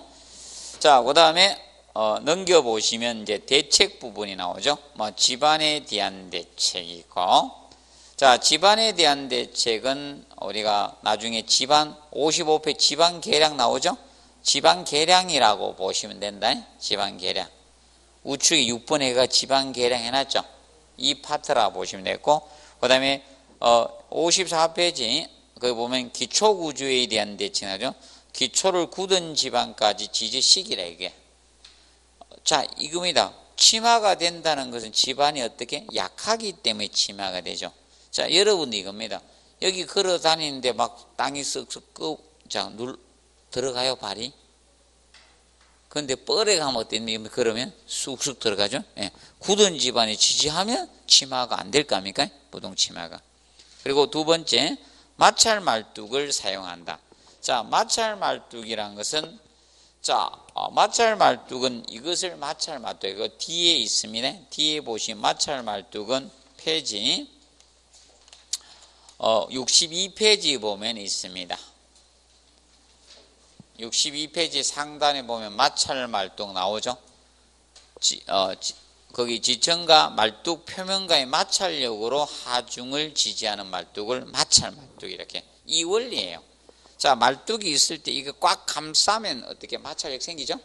자, 그 다음에, 넘겨보시면 이제 대책 부분이 나오죠. 뭐, 집안에 대한 대책이고. 자, 집안에 대한 대책은 우리가 나중에 집안 55회 집안 계량 나오죠? 집안 계량이라고 보시면 된다. 집안 계량. 우측에 6번 해가 집안 계량 해놨죠? 이 파트라 보시면 되고, 그 다음에 54페이지 거기 보면 기초구조에 대한 대책 나죠? 기초를 굳은 지방까지 지지시키라 이게. 자, 이겁니다. 치마가 된다는 것은 집안이 어떻게 약하기 때문에 치마가 되죠. 자, 여러분도 이겁니다. 여기 걸어 다니는데 막 땅이 쓱쓱 자, 들어가요, 발이? 근데 뻘에 가면 어땠니? 그러면 쑥쑥 들어가죠. 예. 굳은 집안이 지지하면 치마가 안 될 겁니까? 보통 치마가. 그리고 두 번째, 마찰 말뚝을 사용한다. 자, 마찰 말뚝이란 것은, 자, 마찰 말뚝은 이것을 마찰 말뚝, 이거 뒤에 있습니다. 뒤에 보시면 마찰 말뚝은 페이지 62페이지 보면 있습니다. 62페이지 상단에 보면 마찰 말뚝 나오죠. 거기 지층과 말뚝 표면과의 마찰력으로 하중을 지지하는 말뚝을 마찰 말뚝 이렇게. 이 원리예요. 자, 말뚝이 있을 때 이거 꽉 감싸면 어떻게 마찰력 생기죠?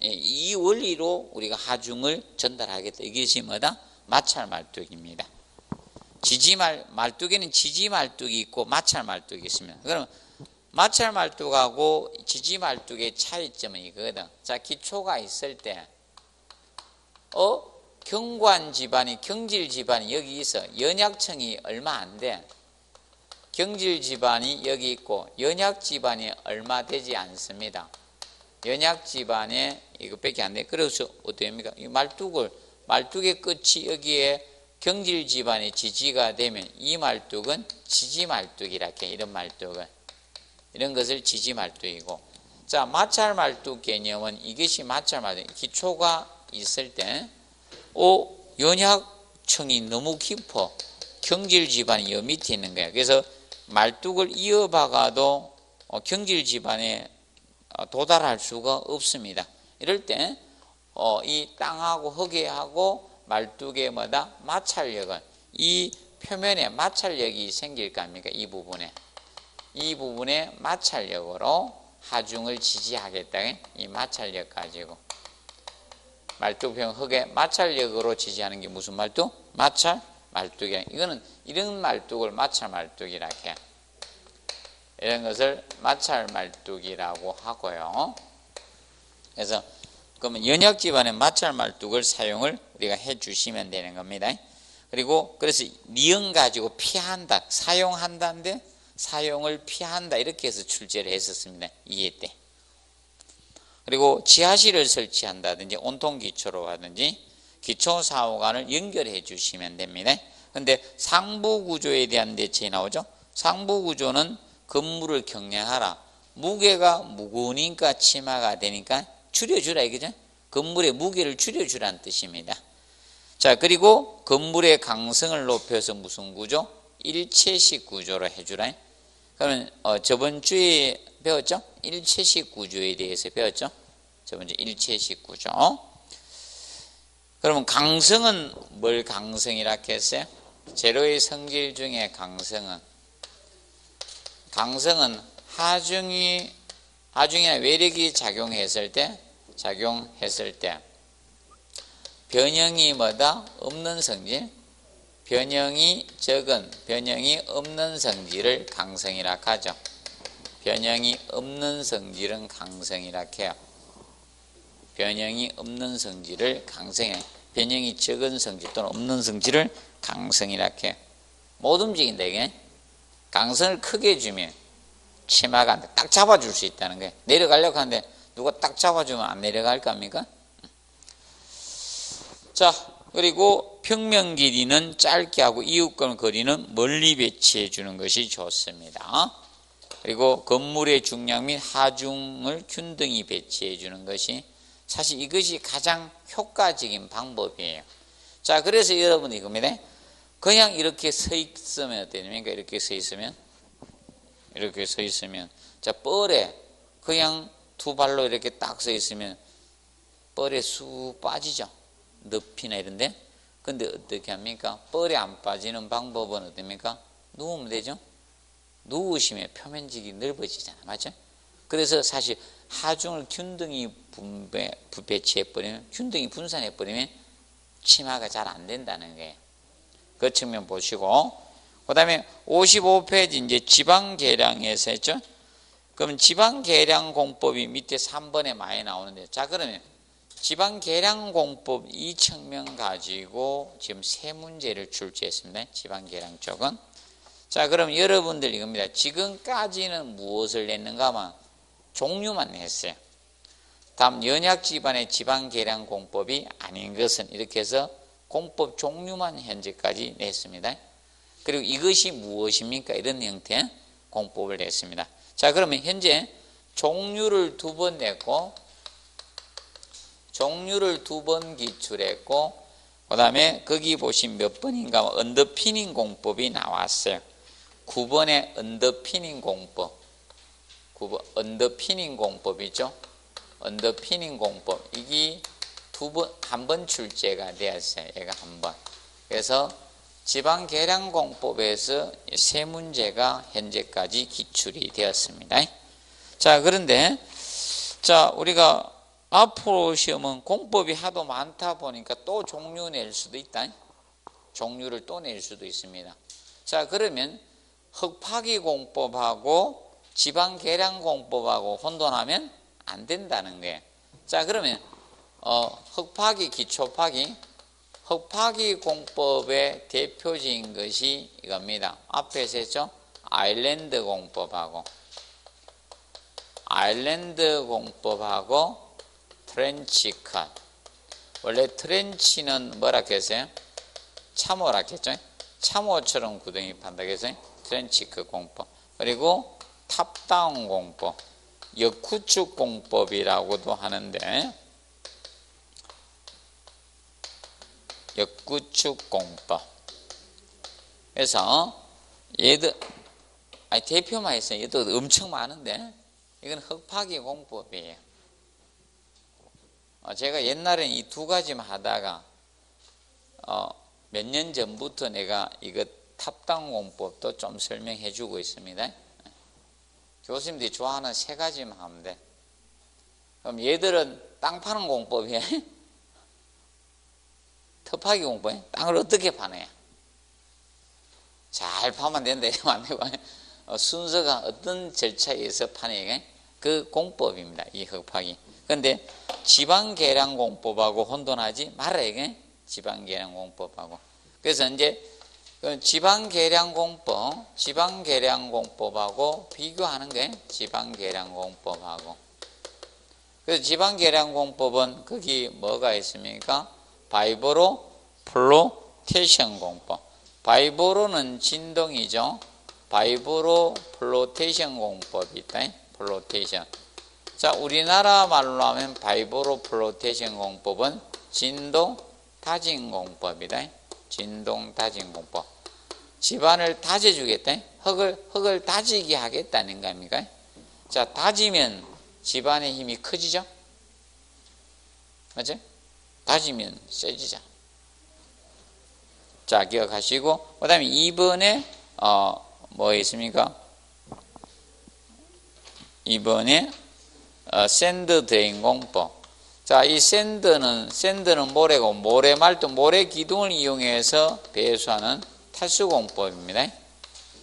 예, 이 원리로 우리가 하중을 전달하겠다. 이것이 뭐다? 마찰 말뚝입니다. 말뚝에는 지지 말뚝이 있고 마찰 말뚝이 있습니다. 그럼 마찰 말뚝하고 지지 말뚝의 차이점은 이거거든. 자, 기초가 있을 때, 경관 집안이, 경질 집안이 여기 있어. 연약층이 얼마 안 돼. 경질 집안이 여기 있고, 연약 집안이 얼마 되지 않습니다. 연약 집안에 이것밖에 안 돼. 그래서 어떻게 합니까? 이 말뚝의 끝이 여기에 경질 집안의 지지가 되면 이 말뚝은 지지 말뚝이라 해. 이런 말뚝을. 이런 것을 지지 말뚝이고. 자, 마찰 말뚝 개념은 이것이 마찰 말뚝. 기초가 있을 때, 연약층이 너무 깊어. 경질 집안이 여 밑에 있는 거야. 그래서 말뚝을 이어박아도 경질 집안에 도달할 수가 없습니다. 이럴 때, 이 땅하고 흙에하고 말뚝의 뭐다? 마찰력은, 이 표면에 마찰력이 생길 거 아닙니까? 이 부분에 마찰력으로 하중을 지지하겠다. 이 마찰력 가지고. 말뚝형 흙에 마찰력으로 지지하는 게 무슨 말뚝? 마찰 말뚝이야. 이거는 이런 말뚝을 마찰 말뚝이라 해. 이런 것을 마찰 말뚝이라고 하고요. 그래서 그러면 연약 집안의 마찰 말뚝을 사용을 우리가 해 주시면 되는 겁니다. 그리고 그래서 니은 가지고 피한다, 사용한다인데 사용을 피한다 이렇게 해서 출제를 했었습니다. 이해 때. 그리고 지하실을 설치한다든지 온통 기초로 하든지 기초 사후관을 연결해 주시면 됩니다. 근데 상부 구조에 대한 대책이 나오죠. 상부 구조는 건물을 경량하라. 무게가 무거우니까 치마가 되니까 줄여주라 이거죠. 건물의 무게를 줄여주라는 뜻입니다. 자, 그리고 건물의 강성을 높여서 무슨 구조? 일체식 구조로 해주라. 그러면 저번 주에 배웠죠? 일체식 구조에 대해서 배웠죠? 저번 주에 일체식 구조. 그러면 강성은 뭘 강성이라 했어요? 재료의 성질 중에 강성은 하중이나 외력이 작용했을 때 변형이 뭐다? 없는 성질. 변형이 적은, 변형이 없는 성질을 강성이라 하죠. 변형이 없는 성질은 강성이라 해요. 변형이 없는 성질을 강성이라, 변형이 적은 성질 또는 없는 성질을 강성이라 해요. 못 움직인다 이게. 강성을 크게 주면 치마가 안 돼. 딱 잡아줄 수 있다는 거예요. 내려가려고 하는데 누가 딱 잡아주면 안 내려갈 겁니까? 자, 그리고 평면 길이는 짧게 하고 이웃간 거리는 멀리 배치해 주는 것이 좋습니다. 그리고 건물의 중량 및 하중을 균등히 배치해 주는 것이 사실 이것이 가장 효과적인 방법이에요. 자, 그래서 여러분 이겁니다. 그냥 이렇게 서 있으면 어떻습니까? 이렇게 서 있으면 자, 뻘에 그냥 두 발로 이렇게 딱 서 있으면 뻘에 쑥 빠지죠. 늪이나 이런데. 근데 어떻게 합니까? 뻘에 안 빠지는 방법은 어떻습니까? 누우면 되죠. 누우시면 표면직이 넓어지잖아, 맞죠? 그래서 사실 하중을 균등히 배치해버리면, 균등히 분산해버리면 치마가 잘 안 된다는 거예요. 그 측면 보시고, 그 다음에 55페이지 이제 지방 계량에서 했죠. 그럼 지방 계량 공법이 밑에 3번에 많이 나오는데, 자 그러면 지방 계량 공법 이 측면 가지고 지금 세 문제를 출제했습니다. 지방 계량 쪽은. 자 그럼 여러분들 이겁니다. 지금까지는 무엇을 냈는가만 종류만 냈어요. 다음 연약 지반의 지방 계량 공법이 아닌 것은 이렇게 해서 공법 종류만 현재까지 냈습니다. 그리고 이것이 무엇입니까? 이런 형태의 공법을 냈습니다. 자 그러면 현재 종류를 2번 냈고, 종류를 2번 기출했고, 그 다음에 거기 보시면 몇 번인가 언더피닝 공법이 나왔어요. 9번의 언더피닝 공법, 9번 언더피닝 공법이죠. 언더피닝 공법 이게 한 번 출제가 되었어요. 얘가 한 번. 그래서 지방 계량 공법에서 세 문제가 현재까지 기출이 되었습니다. 자 그런데 자 우리가 앞으로 시험은 공법이 하도 많다 보니까 또 종류 낼 수도 있다. 종류를 또 낼 수도 있습니다. 자 그러면 흙파기 공법하고 지방 계량 공법하고 혼돈하면 안 된다는 거예요. 자 그러면 흙파기, 기초파기, 흙파기 공법의 대표적인 것이 이겁니다. 앞에서 했죠. 아일랜드 공법하고 트렌치 컷. 원래 트렌치는 뭐라 했어요? 참호라 했죠. 참호처럼 구덩이 판다 했어요. 트렌치 컷 공법. 그리고 탑다운 공법, 역구축 공법이라고도 하는데, 역구축 공법. 그래서 얘들 대표만 있어요. 얘도 엄청 많은데 이건 흙파기 공법이에요. 제가 옛날에 이 2가지만 하다가 몇 년 전부터 내가 이거 탑다운 공법도 좀 설명해 주고 있습니다. 교수님들이 좋아하는 3가지만 하면 돼. 그럼 얘들은 땅 파는 공법이에요. 톱파기 공법이에요. 땅을 어떻게 파느냐. 잘 파면 된다. 이러면 안 되고 순서가 어떤 절차에 의해서 파느냐. 그 공법입니다. 이 흙파기. 그런데 지방계량 공법하고 혼돈하지 말아야. 지방계량 공법하고. 그래서 이제 지방계량 공법하고 비교하는 게 지방계량 공법하고. 그래서 지방계량 공법은 거기 뭐가 있습니까? 바이브로 플로테이션 공법. 바이브로는 진동이죠. 바이브로 플로테이션 공법이 있다. 플로테이션. 자, 우리나라 말로 하면 바이브로 플로테이션 공법은 진동 다진 공법이다. 진동 다진 공법. 집안을 다져주겠다. 흙을 다지게 하겠다는 겁니까? 자, 다지면 집안의 힘이 커지죠? 맞죠? 다지면 세지죠. 자, 기억하시고, 그 다음에 2번에, 뭐 있습니까? 2번에, 샌드 드레인 공법. 자, 이 샌드는 모래고, 모래말도 모래 기둥을 이용해서 배수하는 탈수 공법입니다.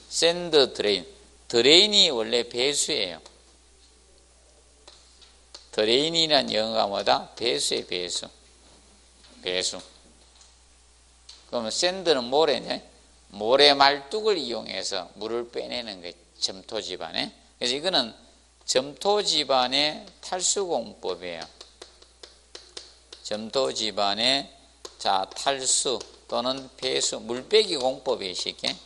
샌드 드레인. 드레인이 원래 배수예요. 드레인이란 영어가 뭐다? 배수의 배수. 그러면 샌드는 모래네. 모래 말뚝을 이용해서 물을 빼내는 게 점토 집안에. 그래서 이거는 점토 집안의 탈수 공법이에요. 점토 집안의 탈수 또는 배수, 물 빼기 공법이 쉽게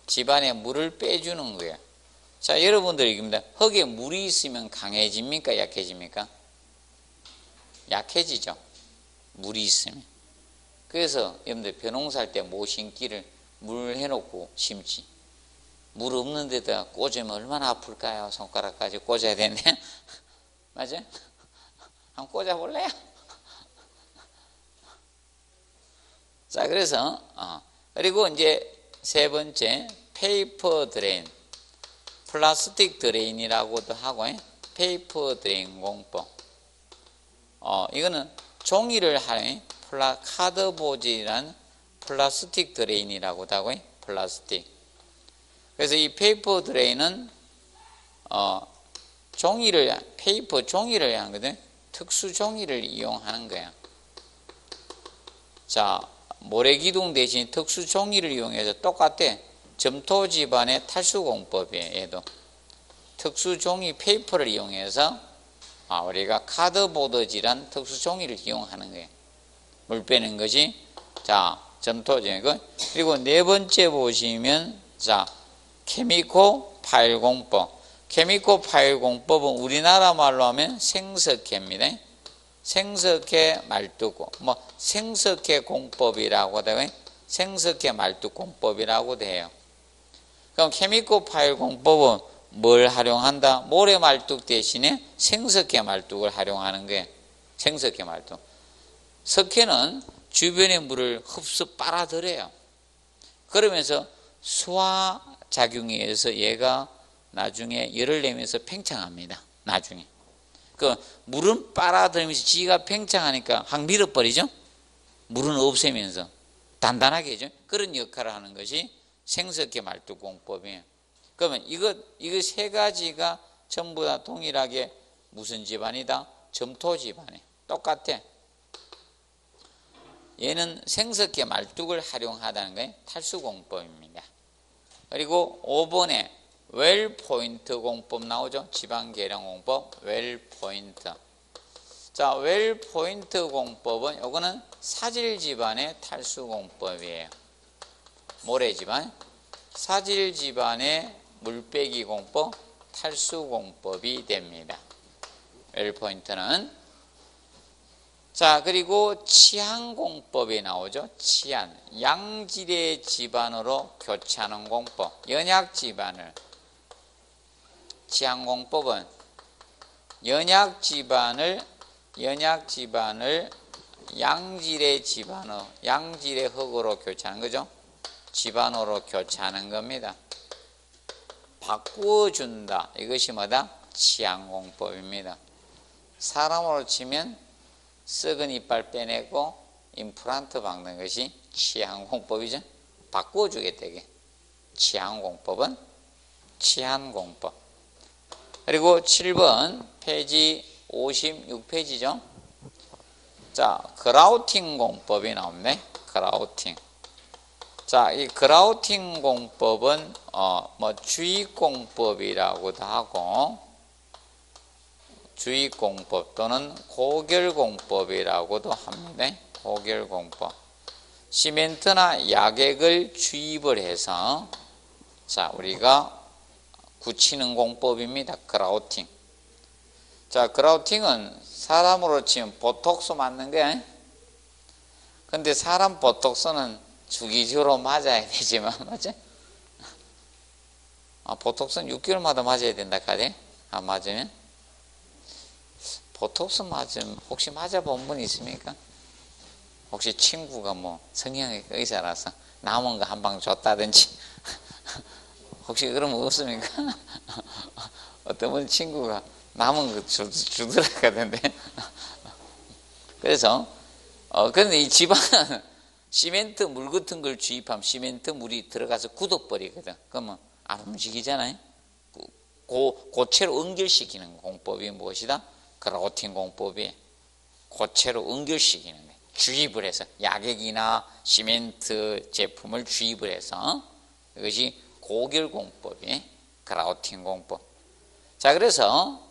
집안에 물을 빼주는 거예요. 자, 여러분들 이겁니다. 흙에 물이 있으면 강해집니까? 약해집니까? 약해지죠. 물이 있으면. 그래서 여러분들 벼농사할 때 모신기를 물 해놓고 심지. 물 없는 데다가 꽂으면 얼마나 아플까요? 손가락까지 꽂아야 되는데. 맞아요? 한번 꽂아볼래요? 자, 그래서 그리고 이제 3번째 페이퍼 드레인, 플라스틱 드레인이라고도 하고 페이퍼 드레인 공법. 이거는 종이를 하는 카드보드란 플라스틱 드레인이라고도 하고 플라스틱. 그래서 이 페이퍼 드레인은 페이퍼 종이를 하거든. 특수 종이를 이용하는 거야. 자, 모래기둥 대신 특수 종이를 이용해서 똑같아. 점토 집안의 탈수공법이에요. 얘도 특수 종이 페이퍼를 이용해서 우리가 카드보드지란 특수 종이를 이용하는 거예요. 물 빼는 것이. 자, 점토지고. 그리고 네 번째 보시면 자, 케미코 파일 공법. 케미코 파일 공법은 우리나라 말로 하면 생석회입니다. 생석회 말뚝, 생석회 공법이라고 해요. 생석회 말뚝 공법이라고 해요. 그럼 케미코 파일 공법은 뭘 활용한다? 모래 말뚝 대신에 생석회 말뚝을 활용하는 거예요. 생석회 말뚝. 석회는 주변의 물을 흡수 빨아들여요. 그러면서 수화 작용에 의해서 얘가 나중에 열을 내면서 팽창합니다. 나중에. 그 물은 빨아들이면서 지가 팽창하니까 확 밀어버리죠. 물은 없애면서 단단하게 해죠. 그런 역할을 하는 것이 생석회 말뚝 공법이에요. 그러면 이거 세 가지가 전부 다 동일하게 무슨 집안이다? 점토 집안이에요. 똑같아. 얘는 생석회 말뚝을 활용하다는 게 탈수 공법입니다. 그리고 5번에 웰 포인트 공법 나오죠. 지방 계량 공법 웰 포인트. 자, 웰 포인트 공법은 요거는 사질 집안의 탈수 공법이에요. 모래 집안. 사질 집안의 물빼기 공법 탈수 공법이 됩니다. 웰 포인트는. 자, 그리고 치한 공법이 나오죠. 치한. 양질의 집안으로 교차하는 공법. 연약 집안을. 치한 공법은 연약 집안을 양질의 집안으로, 양질의 흙으로 교차하는 거죠. 집안으로 교차하는 겁니다. 바꾸어준다. 이것이 뭐다? 치한 공법입니다. 사람으로 치면 썩은 이빨 빼내고 임플란트 박는 것이 치한 공법이죠. 바꾸어주겠다 이게. 치한 공법은 치한 공법. 그리고 7번 페이지 56페이지죠. 자, 그라우팅 공법이 나오네. 그라우팅. 자, 이 그라우팅 공법은 주입공법이라고도 하고 주입공법 또는 고결공법이라고도 합니다. 고결공법. 시멘트나 약액을 주입을 해서 자, 우리가 굳히는 공법입니다. 그라우팅. 자, 그라우팅은 사람으로 치면 보톡스 맞는 게, 근데 사람 보톡스는 주기적으로 맞아야 되지만, 맞지? 보톡스는 6개월마다 맞아야 된다 카대. 안 맞으면? 보톡스 맞으면 혹시 맞아본 분 있습니까? 혹시 친구가 성형외과 의사라서 남은 거 한 방 줬다든지 혹시 그런 거 없습니까? 어떤 분 친구가 남은 거 주더라 하던데. 그래서 그런데 이 집안은 시멘트 물 같은 걸 주입하면 시멘트 물이 들어가서 굳어버리거든. 그러면 안 움직이잖아요. 고체로 응결시키는 공법이 무엇이다? 그라우팅 공법이 고체로 응결시키는 거예요. 주입을 해서 약액이나 시멘트 제품을 주입을 해서 이것이 고결 공법이 그라우팅 공법. 자, 그래서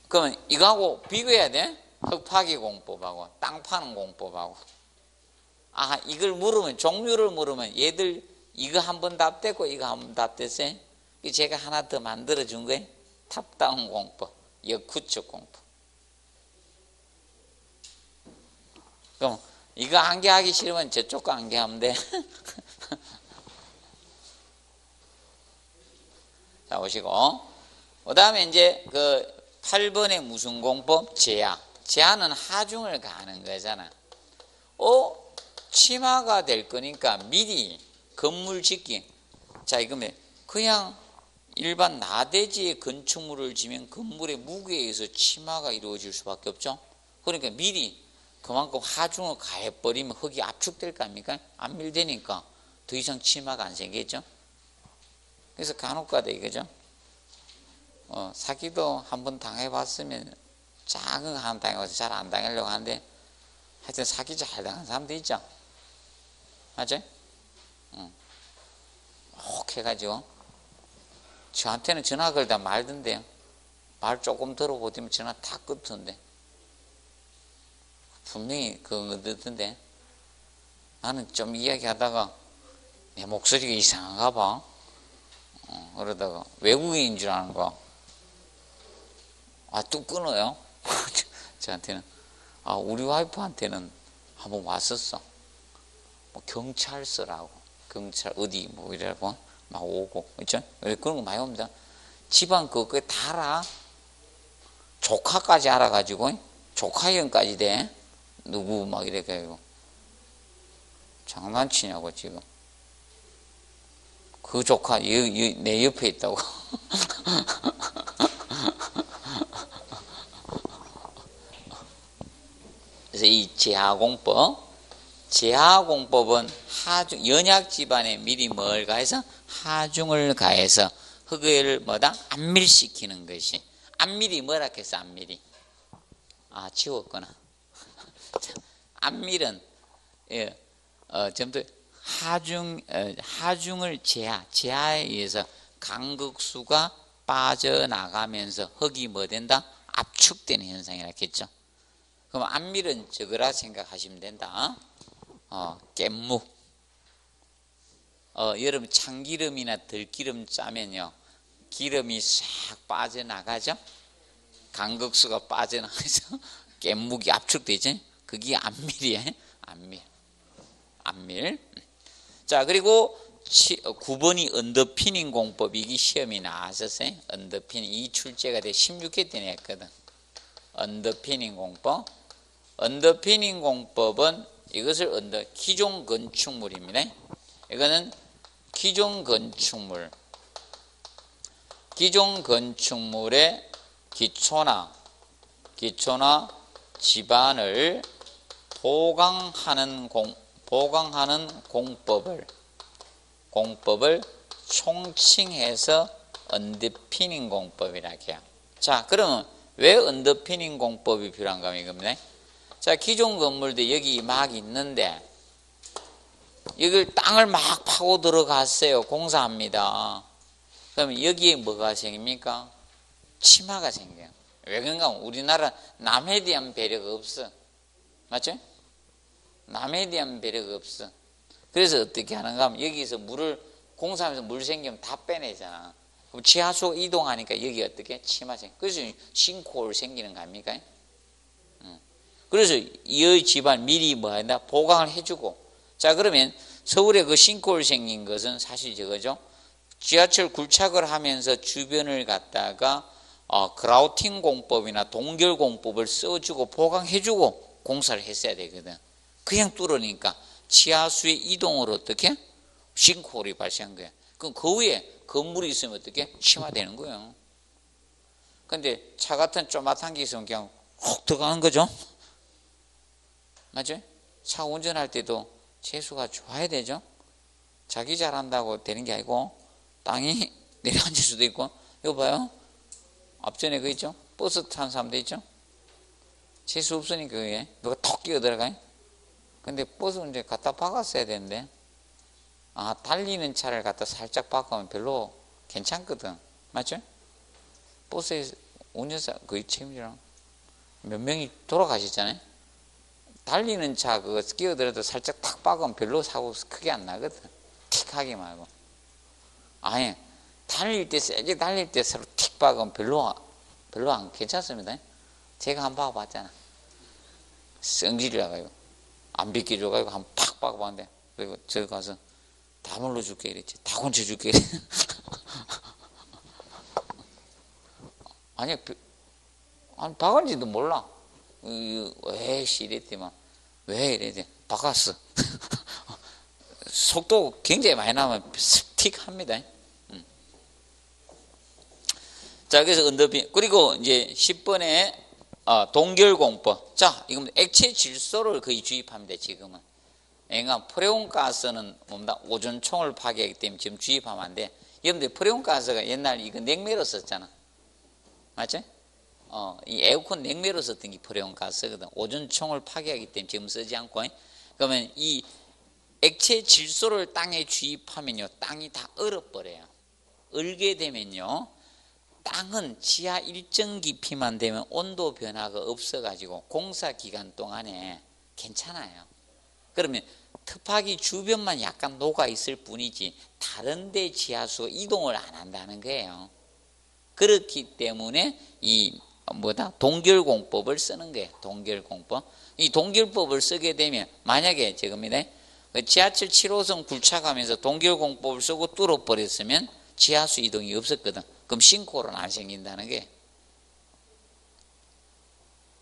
그러면 이거하고 비교해야 돼. 흙 파기 공법하고 땅 파는 공법하고. 이걸 물으면 종류를 물으면 얘들 이거 한 번 답됐고 이거 한 번 답됐어요. 제가 하나 더 만들어 준 거예요. 탑다운 공법, 역구축 공법. 그럼 이거 한 개 하기 싫으면 저쪽 거 한 개 하면 돼. 자, 보시고. 그 다음에 이제 8번의 무슨 공법? 제하. 제하는 하중을 가하는 거잖아. 치마가 될 거니까 미리 건물 짓기. 자, 이거면 그냥 일반 나대지에 건축물을 지면 건물의 무게에 의해서 치마가 이루어질 수밖에 없죠. 그러니까 미리 그만큼 하중을 가해버리면 흙이 압축될 거 아닙니까? 안 밀되니까 더 이상 치마가 안 생기겠죠. 그래서 간혹가다 이거죠. 사기도 한번 당해봤으면 작은 거 하나 당해봐서 잘 안 당하려고 하는데 하여튼 사기 잘 당한 사람도 있죠. 맞죠? 혹 해가지고 저한테는 전화 걸다 말던데요. 말 조금 들어보더니 전화 다 끊던데 분명히 그거 듣던데 나는 좀 이야기하다가 내 목소리가 이상한가 봐. 그러다가 외국인인 줄 아는 거. 뚝 끊어요. 저한테는. 우리 와이프한테는 한번 왔었어. 뭐 경찰서라고. 경찰 어디 뭐 이래고 막 오고. 그죠? 그런 거 많이 옵니다. 집안 그거에 다 알아. 조카까지 알아가지고 조카 형까지 돼. 누구 막 이래가지고. 장난치냐고 지금. 그 조카 내 옆에 있다고. 그래서 이 제하공법은 연약 집안에 미리 뭘 가해서 하중을 가해서 흑의를 뭐다 안밀시키는 것이. 안밀이 뭐라 했어? 안밀이 지웠구나. 안밀은 전부 하중을 제하에 의해서 간극수가 빠져나가면서 흙이 뭐 된다? 압축되는 현상이라 했죠. 그럼 안밀은 저거라 생각하시면 된다. 깻묵. 여러분 참기름이나 들기름 짜면요 기름이 싹 빠져나가죠. 간극수가 빠져나가서 깻묵이 압축되죠. 그게 안밀이에요. 안밀. 자, 그리고 9번이 언더피닝 공법. 이게 시험이 나왔었어요. 언더피닝. 이 출제가 돼 16회 때 냈거든. 언더피닝 공법. 언더피닝 공법은 이것을 기존 건축물입니다. 이거는 기존 건축물의 기초나 지반을 보강하는 공법을 총칭해서 언더피닝 공법이라 해요. 자, 그러면 왜 언더피닝 공법이 필요한가 이겁니다. 자, 기존 건물도 여기 막 있는데 여기 땅을 막 파고 들어갔어요. 공사합니다. 그러면 여기에 뭐가 생깁니까? 치마가 생겨요. 왜 그런가? 우리나라 남에 대한 배려가 없어. 맞죠? 남에 대한 배려가 없어. 그래서 어떻게 하는가 하면 여기서 물을 공사하면서 물 생기면 다 빼내잖아. 그럼 지하수 이동하니까 여기 어떻게? 치마 생겨. 그래서 싱크홀 생기는 거 아닙니까? 그래서 이 집안 미리 뭐 한다? 보강을 해주고. 자, 그러면 서울에 그 싱크홀 생긴 것은 사실 저거죠. 지하철 굴착을 하면서 주변을 갖다가 그라우팅 공법이나 동결 공법을 써주고 보강해주고 공사를 했어야 되거든. 그냥 뚫으니까 지하수의 이동으로 어떻게? 싱크홀이 발생한 거야. 그럼 그 위에 건물이 있으면 어떻게? 침하되는 거예요. 근데 차 같은 조그맣은 게 있으면 그냥 훅 들어가는 거죠. 맞죠? 차 운전할 때도 재수가 좋아야 되죠. 자기 잘한다고 되는 게 아니고 땅이 내려앉을 수도 있고. 이거 봐요. 앞전에 그거 있죠? 버스 타는 사람도 있죠? 재수 없으니까 그게 누가 턱 끼어 들어가요. 근데 버스는 이제 갖다 박았어야 되는데 달리는 차를 갖다 살짝 바꾸면 별로 괜찮거든. 맞죠? 버스에 운전사 거의 책임지랑 몇 명이 돌아가셨잖아요. 달리는 차 그거 끼어들어도 살짝 탁 박으면 별로 사고 크게 안 나거든. 틱 하게 말고. 아니 달릴 때 세게 달릴 때 서로 틱 박으면 별로 안 괜찮습니다. 제가 한번 박아봤잖아. 성질이라가지고 안 비켜줘가지고 한번 팍 박아봤는데 그리고 저기 가서 다 물러줄게 이랬지. 다 건쳐줄게 이랬지. 아니 박은지도 몰라. 왜 이랬더만 왜 이랬지. 박았어. 속도 굉장히 많이 나면 틱 합니다. 자, 그래서 언더핀. 그리고 이제 10번에 동결공법. 자, 이건 액체 질소를 거의 주입합니다, 지금은. 그러니까 프레온가스는 뭡니다? 오존총을 파괴하기 때문에 지금 주입하면 안 돼. 여러분들 프레온가스가 옛날 이거 냉매로 썼잖아. 맞죠? 이 에어컨 냉매로 썼던 게 프레온가스거든. 오존층을 파괴하기 때문에 지금 쓰지 않고. 그러면 이 액체 질소를 땅에 주입하면요, 땅이 다 얼어버려요. 얼게 되면요, 땅은 지하 일정 깊이만 되면 온도 변화가 없어가지고 공사 기간 동안에 괜찮아요. 그러면 특파기 주변만 약간 녹아 있을 뿐이지 다른데 지하수가 이동을 안 한다는 거예요. 그렇기 때문에 이 동결공법을 쓰는 거예요. 동결공법. 이 동결법을 쓰게 되면 만약에 지금이네 지하철 7호선 굴차 가면서 동결공법을 쓰고 뚫어버렸으면 지하수 이동이 없었거든. 그럼 싱크홀은 안 생긴다는 게.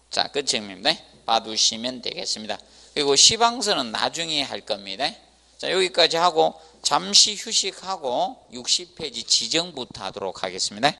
자, 그 점입니다. 봐두시면 되겠습니다. 그리고 시방선은 나중에 할 겁니다. 자, 여기까지 하고 잠시 휴식하고 60페이지 지정부터 하도록 하겠습니다.